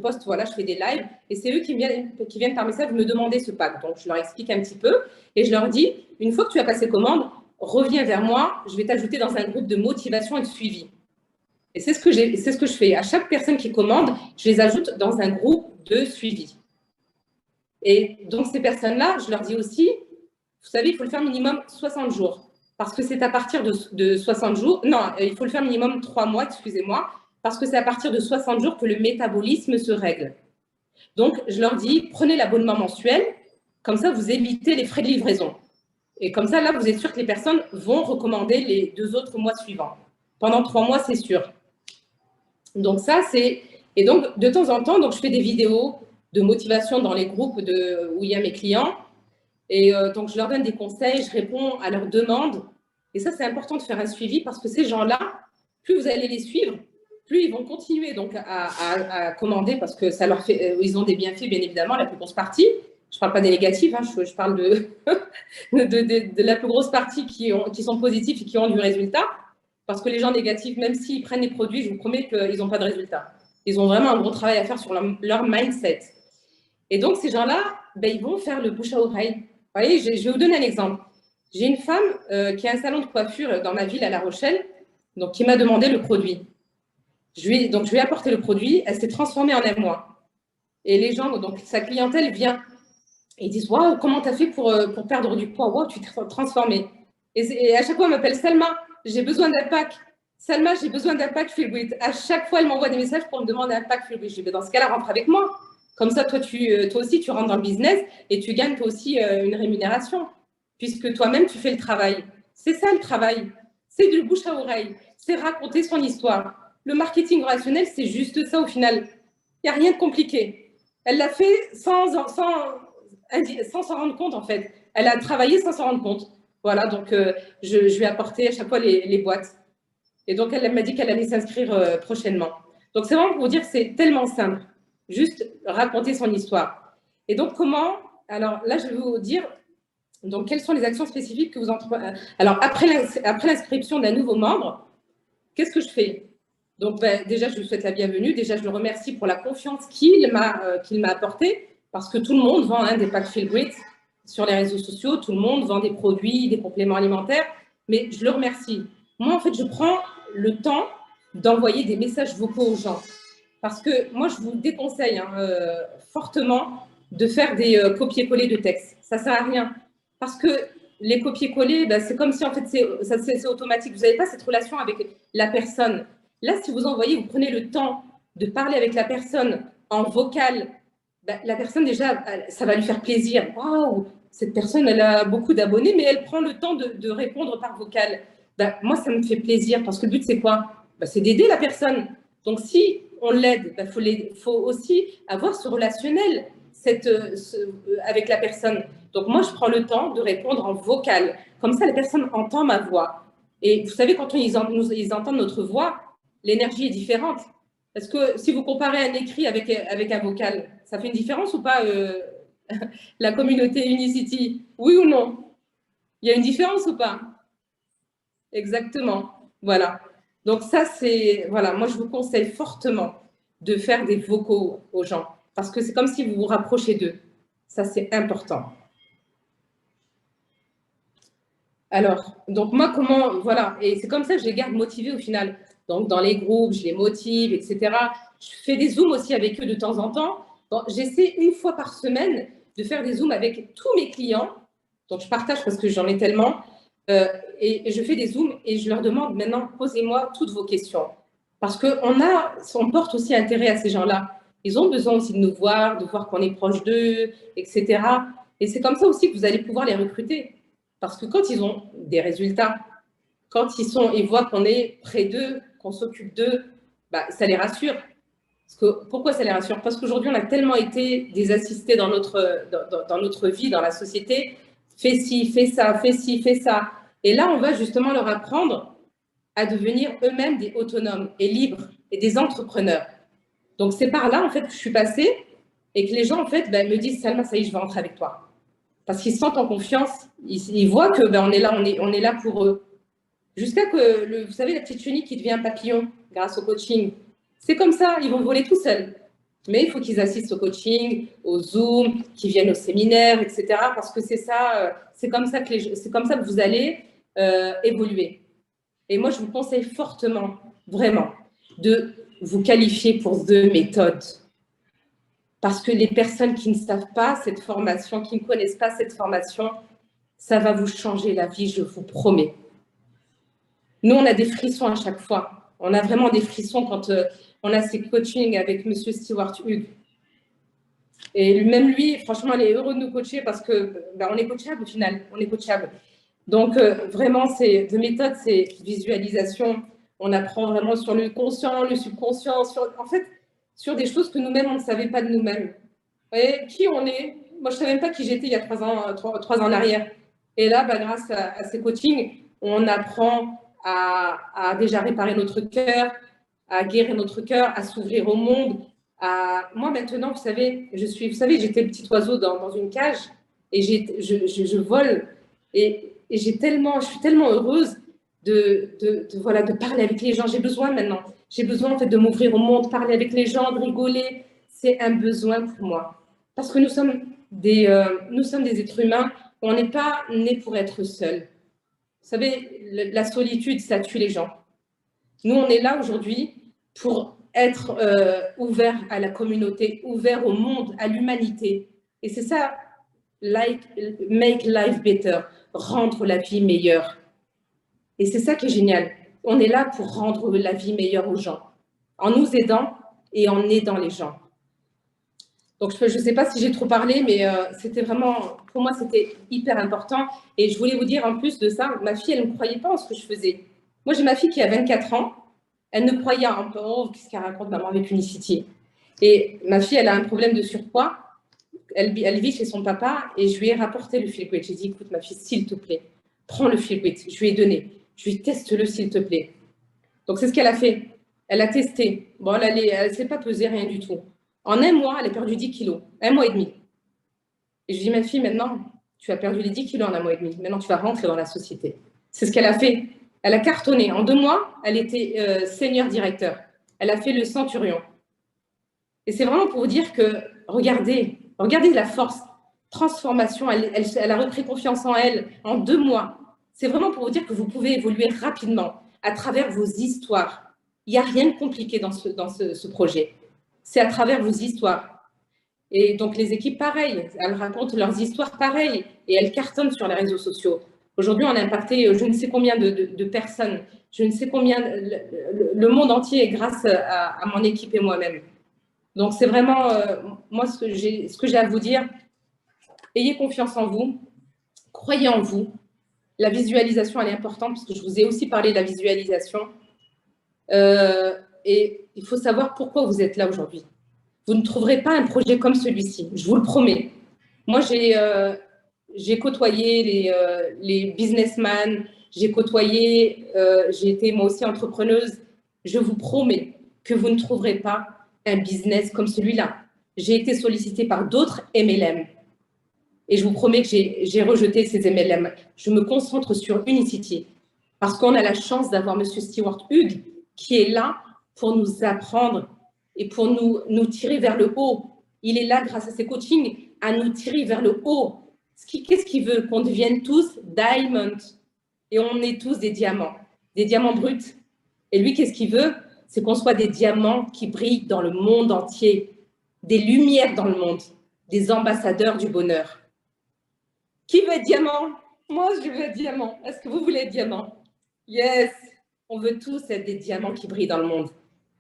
fais des lives, et c'est eux qui viennent par message me demander ce pack. Donc, je leur explique un petit peu, et je leur dis, une fois que tu as passé commande, reviens vers moi, je vais t'ajouter dans un groupe de motivation et de suivi. Et c'est ce que je fais. À chaque personne qui commande, je les ajoute dans un groupe de suivi. Et donc, ces personnes-là, je leur dis aussi, vous savez, il faut le faire minimum 60 jours. Parce que c'est à partir de 60 jours, non, il faut le faire minimum 3 mois, excusez-moi, parce que c'est à partir de 60 jours que le métabolisme se règle. Donc, je leur dis, prenez l'abonnement mensuel, comme ça, vous évitez les frais de livraison. Et comme ça, là, vous êtes sûr que les personnes vont recommander les 2 autres mois suivants. Pendant 3 mois, c'est sûr. Donc ça, c'est... Et donc, de temps en temps, donc, je fais des vidéos de motivation dans les groupes où il y a mes clients. Et donc, je leur donne des conseils, je réponds à leurs demandes. Et ça, c'est important de faire un suivi parce que ces gens-là, plus vous allez les suivre, plus ils vont continuer donc, à commander parce que ça leur fait, ils ont des bienfaits, bien évidemment, la plus grosse partie. Je ne parle pas des négatifs, hein, je parle de la plus grosse partie qui sont positifs et qui ont du résultat. Parce que les gens négatifs, même s'ils prennent des produits, je vous promets qu'ils n'ont pas de résultat. Ils ont vraiment un gros travail à faire sur leur mindset. Et donc, ces gens-là, ben, ils vont faire le bouche à oreille. Vous voyez, je vais vous donner un exemple. J'ai une femme qui a un salon de coiffure dans ma ville, à La Rochelle, donc qui m'a demandé le produit. Je lui ai apporté le produit, elle s'est transformée en un mois. Et les gens, donc sa clientèle vient et ils disent « Waouh, comment tu as fait pour perdre du poids? Waouh, tu t'es transformée. » Et à chaque fois, elle m'appelle « Salma, j'ai besoin d'un pack. Salma, j'ai besoin d'un pack Feel Great. » À chaque fois, elle m'envoie des messages pour me demander un pack Feel Great. Je dis « Dans ce cas-là, rentre avec moi. Comme ça, toi aussi, tu rentres dans le business et tu gagnes toi aussi une rémunération. Puisque toi-même, tu fais le travail. » C'est ça le travail. C'est du bouche à oreille. C'est raconter son histoire. Le marketing relationnel, c'est juste ça au final. Il n'y a rien de compliqué. Elle l'a fait sans s'en rendre compte, en fait. Elle a travaillé sans s'en rendre compte. Voilà, donc je lui ai apporté à chaque fois les boîtes. Et donc, elle m'a dit qu'elle allait s'inscrire prochainement. Donc, c'est vraiment pour vous dire que c'est tellement simple. Juste raconter son histoire. Et donc, comment... Alors là, je vais vous dire, donc, quelles sont les actions spécifiques que vous entreprenez. Alors, après l'inscription d'un nouveau membre, qu'est-ce que je fais? Donc, ben, déjà, je lui souhaite la bienvenue. Déjà, je le remercie pour la confiance qu'il m'a apportée, parce que tout le monde vend des packs Feel Great sur les réseaux sociaux. Tout le monde vend des produits, des compléments alimentaires. Mais je le remercie. Moi, en fait, je prends le temps d'envoyer des messages vocaux aux gens. Parce que moi, je vous déconseille fortement de faire des copier-coller de texte. Ça ne sert à rien. Parce que les copier-coller, ben, c'est comme si en fait c'est automatique. Vous n'avez pas cette relation avec la personne. Là, si vous envoyez, vous prenez le temps de parler avec la personne en vocal, ben, la personne déjà, ça va lui faire plaisir. Waouh, cette personne, elle a beaucoup d'abonnés, mais elle prend le temps de répondre par vocal. Ben, moi, ça me fait plaisir parce que le but, c'est quoi? Ben, c'est d'aider la personne. Donc, si on l'aide, ben, faut aussi avoir ce relationnel avec la personne. Donc, moi, je prends le temps de répondre en vocal. Comme ça, la personne entend ma voix. Et vous savez, quand ils entendent notre voix, l'énergie est différente. Parce que si vous comparez un écrit avec un vocal, ça fait une différence ou pas la communauté Unicity? Oui ou non? Il y a une différence ou pas? Exactement. Voilà. Donc ça, c'est... Voilà, moi, je vous conseille fortement de faire des vocaux aux gens. Parce que c'est comme si vous vous rapprochez d'eux. Ça, c'est important. Alors, donc moi, comment... Voilà. Et c'est comme ça que je les garde motivés au final. Donc, dans les groupes, je les motive, etc. Je fais des zooms aussi avec eux de temps en temps. Bon, j'essaie une fois par semaine de faire des zooms avec tous mes clients. Donc, je partage parce que j'en ai tellement. Et je fais des zooms et je leur demande maintenant, posez-moi toutes vos questions. Parce qu'on porte aussi intérêt à ces gens-là. Ils ont besoin aussi de voir qu'on est proche d'eux, etc. Et c'est comme ça aussi que vous allez pouvoir les recruter. Parce que quand ils ont des résultats, quand ils voient qu'on est près d'eux, qu'on s'occupe d'eux, bah, ça les rassure. Pourquoi ça les rassure? Parce qu'aujourd'hui, on a tellement été des assistés dans notre vie, dans la société. Fais ci, fais ça, fais ci, fais ça. Et là, on va justement leur apprendre à devenir eux-mêmes des autonomes et libres et des entrepreneurs. Donc, c'est par là, en fait, que je suis passée et que les gens, en fait, ben, me disent « Salma, ça y est, je vais rentrer avec toi. » Parce qu'ils se sentent en confiance. Ils voient que ben, on est là pour eux. Jusqu'à que, vous savez, la petite chenille qui devient un papillon grâce au coaching. C'est comme ça, ils vont voler tout seuls. Mais il faut qu'ils assistent au coaching, au Zoom, qu'ils viennent au séminaire, etc. Parce que c'est ça, c'est comme ça que vous allez évoluer. Et moi, je vous conseille fortement, vraiment, de vous qualifier pour The Méthode. Parce que les personnes qui ne savent pas cette formation, qui ne connaissent pas cette formation, ça va vous changer la vie, je vous promets. Nous, on a des frissons à chaque fois. On a vraiment des frissons quand on a ces coachings avec M. Stewart Hughes. Et même lui, franchement, il est heureux de nous coacher parce que ben, on est coachable au final. On est coachable. Donc, vraiment, de méthode, c'est visualisation. On apprend vraiment sur le conscient, le subconscient, en fait, sur des choses que nous-mêmes, on ne savait pas de nous-mêmes. Vous voyez, qui on est? Moi, je ne savais même pas qui j'étais il y a 3 ans en arrière. Et là, grâce à ces coachings, on apprend à déjà réparer notre cœur, à guérir notre cœur, à s'ouvrir au monde. Moi, maintenant, vous savez, j'étais le petit oiseau dans une cage et je vole. Et je suis tellement heureuse de parler avec les gens. J'ai besoin maintenant. J'ai besoin en fait de m'ouvrir au monde, parler avec les gens, de rigoler. C'est un besoin pour moi. Parce que nous sommes des êtres humains. On n'est pas nés pour être seuls. Vous savez, la solitude, ça tue les gens. Nous, on est là aujourd'hui pour être ouverts à la communauté, ouverts au monde, à l'humanité. Et c'est ça, make life better, rendre la vie meilleure. Et c'est ça qui est génial. On est là pour rendre la vie meilleure aux gens, en nous aidant et en aidant les gens. Donc, je ne sais pas si j'ai trop parlé, mais c'était vraiment, pour moi, c'était hyper important. Et je voulais vous dire, en plus de ça, ma fille, elle ne croyait pas en ce que je faisais. Moi, j'ai ma fille qui a 24 ans. Elle ne croyait en qu'est-ce qu'elle raconte, maman, avec Unicity. Et ma fille, elle a un problème de surpoids. Elle vit chez son papa et je lui ai rapporté le Feel Great. J'ai dit, écoute, ma fille, s'il te plaît, prends le Feel Great. Je lui ai donné. Je lui ai dit, teste-le, s'il te plaît. Donc, c'est ce qu'elle a fait. Elle a testé. Bon, elle ne s'est pas pesée, rien du tout. En 1 mois, elle a perdu 10 kilos. 1 mois et demi. Et je dis, ma fille, maintenant, tu as perdu les 10 kilos en 1 mois et demi. Maintenant, tu vas rentrer dans la société. C'est ce qu'elle a fait. Elle a cartonné. En 2 mois, elle était senior directeur. Elle a fait le centurion. Et c'est vraiment pour vous dire que, regardez la force, transformation. Elle a repris confiance en elle en 2 mois. C'est vraiment pour vous dire que vous pouvez évoluer rapidement à travers vos histoires. Il n'y a rien de compliqué dans ce projet. C'est à travers vos histoires. Et donc, les équipes, pareil, elles racontent leurs histoires pareil et elles cartonnent sur les réseaux sociaux. Aujourd'hui, on a impacté je ne sais combien de personnes, je ne sais combien, le monde entier grâce à mon équipe et moi-même. Donc, c'est vraiment, moi, ce que j'ai à vous dire, ayez confiance en vous, croyez en vous. La visualisation, elle est importante parce que je vous ai aussi parlé de la visualisation. Et il faut savoir pourquoi vous êtes là aujourd'hui. Vous ne trouverez pas un projet comme celui-ci, je vous le promets. Moi, j'ai côtoyé les businessmen, j'ai été moi aussi entrepreneuse. Je vous promets que vous ne trouverez pas un business comme celui-là. J'ai été sollicitée par d'autres MLM et je vous promets que j'ai rejeté ces MLM. Je me concentre sur Unicity parce qu'on a la chance d'avoir M. Stewart Hughes qui est là pour nous apprendre et pour nous tirer vers le haut. Il est là, grâce à ses coachings, à nous tirer vers le haut. Qu'est-ce qu'il veut? Qu'on devienne tous diamond. Et on est tous des diamants bruts. Et lui, qu'est-ce qu'il veut? C'est qu'on soit des diamants qui brillent dans le monde entier, des lumières dans le monde, des ambassadeurs du bonheur. Qui veut être diamant? Moi, je veux être diamant. Est-ce que vous voulez être diamant? Yes! On veut tous être des diamants qui brillent dans le monde.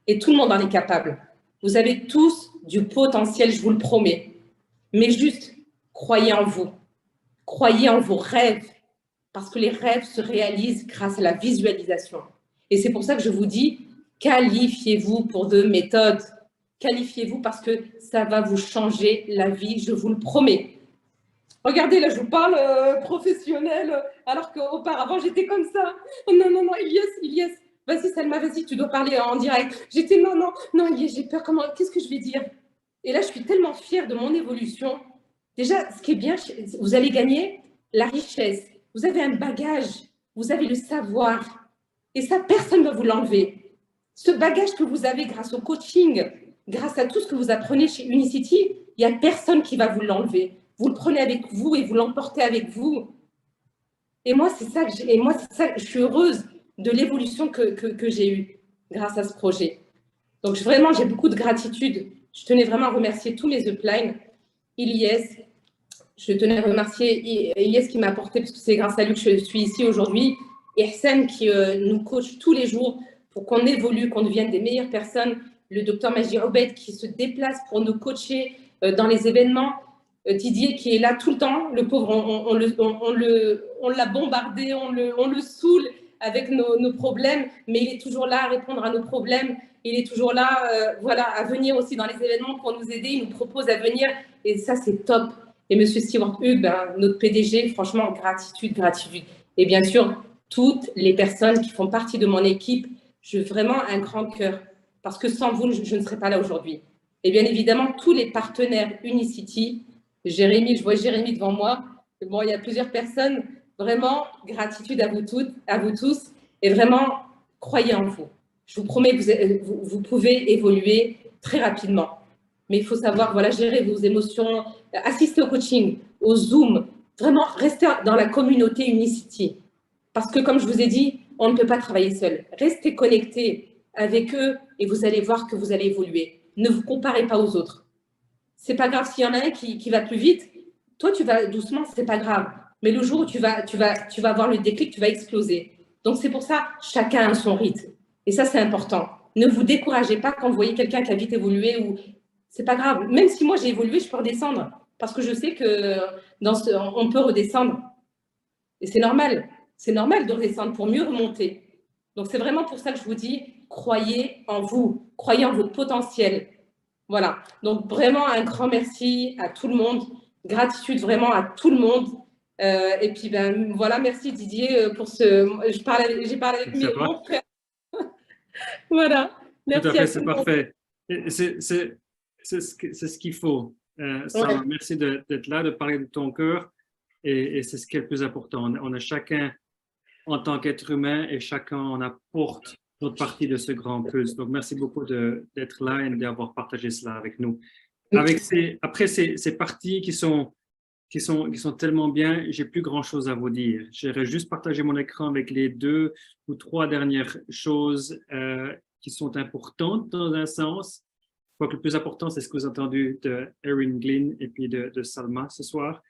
Et tout le monde en est capable. Vous avez tous du potentiel, je vous le promets. Mais juste, croyez en vous. Croyez en vos rêves. Parce que les rêves se réalisent grâce à la visualisation. Et c'est pour ça que je vous dis, qualifiez-vous pour de méthodes. Qualifiez-vous parce que ça va vous changer la vie, je vous le promets. Regardez, là, je vous parle professionnel, alors qu'auparavant, j'étais comme ça. Oh, non, Ilyes, vas-y, Salma, vas-y, tu dois parler en direct. J'étais, non, Ilyes, j'ai peur, qu'est-ce que je vais dire? Et là, je suis tellement fière de mon évolution. Déjà, ce qui est bien, vous allez gagner la richesse. Vous avez un bagage, vous avez le savoir. Et ça, personne ne va vous l'enlever. Ce bagage que vous avez grâce au coaching, grâce à tout ce que vous apprenez chez Unicity, il n'y a personne qui va vous l'enlever. Vous le prenez avec vous et vous l'emportez avec vous. Et moi, c'est ça je suis heureuse de l'évolution que j'ai eue grâce à ce projet. Donc, vraiment, j'ai beaucoup de gratitude. Je tenais vraiment à remercier tous mes uplines. Ilyes, je tenais à remercier Ilyes qui m'a apporté, parce que c'est grâce à lui que je suis ici aujourd'hui, et Hassan qui nous coach tous les jours pour qu'on évolue, qu'on devienne des meilleures personnes. Le docteur Majdi Obed qui se déplace pour nous coacher dans les événements. Didier qui est là tout le temps, le pauvre, on l'a bombardé, on le saoule avec nos problèmes, mais il est toujours là à répondre à nos problèmes, il est toujours là voilà, à venir aussi dans les événements pour nous aider, il nous propose à venir, et ça c'est top. Et Monsieur Stewart Hughes, ben, notre PDG, franchement, gratitude, gratitude. Et bien sûr, toutes les personnes qui font partie de mon équipe, j'ai vraiment un grand cœur, parce que sans vous, je ne serais pas là aujourd'hui. Et bien évidemment, tous les partenaires Unicity, Jérémy, je vois Jérémy devant moi. Bon, il y a plusieurs personnes. Vraiment, gratitude à vous toutes, à vous tous. Et vraiment, croyez en vous. Je vous promets que vous pouvez évoluer très rapidement. Mais il faut savoir, voilà, gérer vos émotions, assister au coaching, au Zoom. Vraiment, restez dans la communauté Unicity. Parce que, comme je vous ai dit, on ne peut pas travailler seul. Restez connectés avec eux et vous allez voir que vous allez évoluer. Ne vous comparez pas aux autres. C'est pas grave s'il y en a un qui va plus vite. Toi, tu vas doucement, c'est pas grave. Mais le jour où tu vas avoir le déclic, tu vas exploser. Donc, c'est pour ça, chacun a son rythme. Et ça, c'est important. Ne vous découragez pas quand vous voyez quelqu'un qui a vite évolué ou c'est pas grave. Même si moi, j'ai évolué, je peux redescendre. Parce que je sais que on peut redescendre. Et c'est normal. C'est normal de redescendre pour mieux remonter. Donc, c'est vraiment pour ça que je vous dis, croyez en vous. Croyez en votre potentiel. Voilà, donc vraiment un grand merci à tout le monde, gratitude vraiment à tout le monde. Et puis ben voilà, merci Didier pour ce. J'ai parlé avec mon frère. Voilà, merci. Tout à fait, c'est parfait. C'est ce qu'il faut. Salma, merci d'être là, de parler de ton cœur. Et c'est ce qui est le plus important. On a chacun en tant qu'être humain et chacun en apporte notre partie de ce grand puzzle. Donc, merci beaucoup d'être là et d'avoir partagé cela avec nous. Après ces parties qui sont tellement bien, j'ai plus grand-chose à vous dire. J'irai juste partager mon écran avec les 2 ou 3 dernières choses qui sont importantes dans un sens. Je crois que le plus important, c'est ce que vous avez entendu de Erin Glynn et puis de Salma ce soir.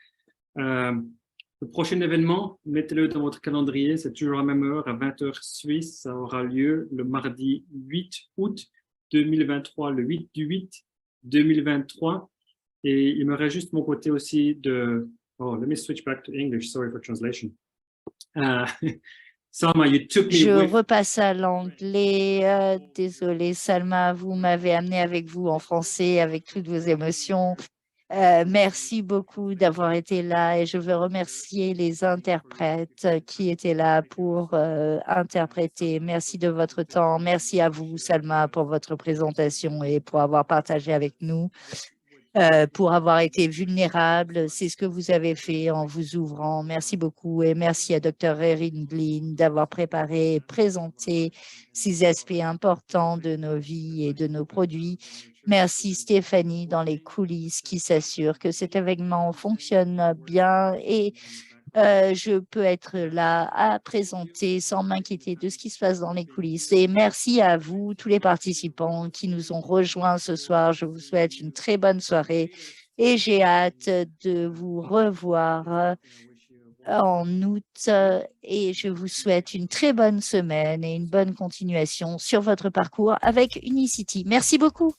Le prochain événement, mettez-le dans votre calendrier, c'est toujours à la même heure, à 20h Suisse. Ça aura lieu le mardi 8 août 2023, le 8 du 8 2023. Et il me reste juste mon côté aussi de... Oh, let me switch back to English. Sorry for translation. Salma, you took me Je with... repasse à l'anglais. Désolée, Salma, vous m'avez amené avec vous en français, avec toutes vos émotions. Merci beaucoup d'avoir été là et je veux remercier les interprètes qui étaient là pour interpréter. Merci de votre temps. Merci à vous, Salma, pour votre présentation et pour avoir partagé avec nous, pour avoir été vulnérable. C'est ce que vous avez fait en vous ouvrant. Merci beaucoup et merci à Dr. Erin Glynn d'avoir préparé et présenté ces aspects importants de nos vies et de nos produits. Merci Stéphanie dans les coulisses qui s'assure que cet événement fonctionne bien et je peux être là à présenter sans m'inquiéter de ce qui se passe dans les coulisses. Et merci à vous, tous les participants qui nous ont rejoints ce soir. Je vous souhaite une très bonne soirée et j'ai hâte de vous revoir en août et je vous souhaite une très bonne semaine et une bonne continuation sur votre parcours avec Unicity. Merci beaucoup.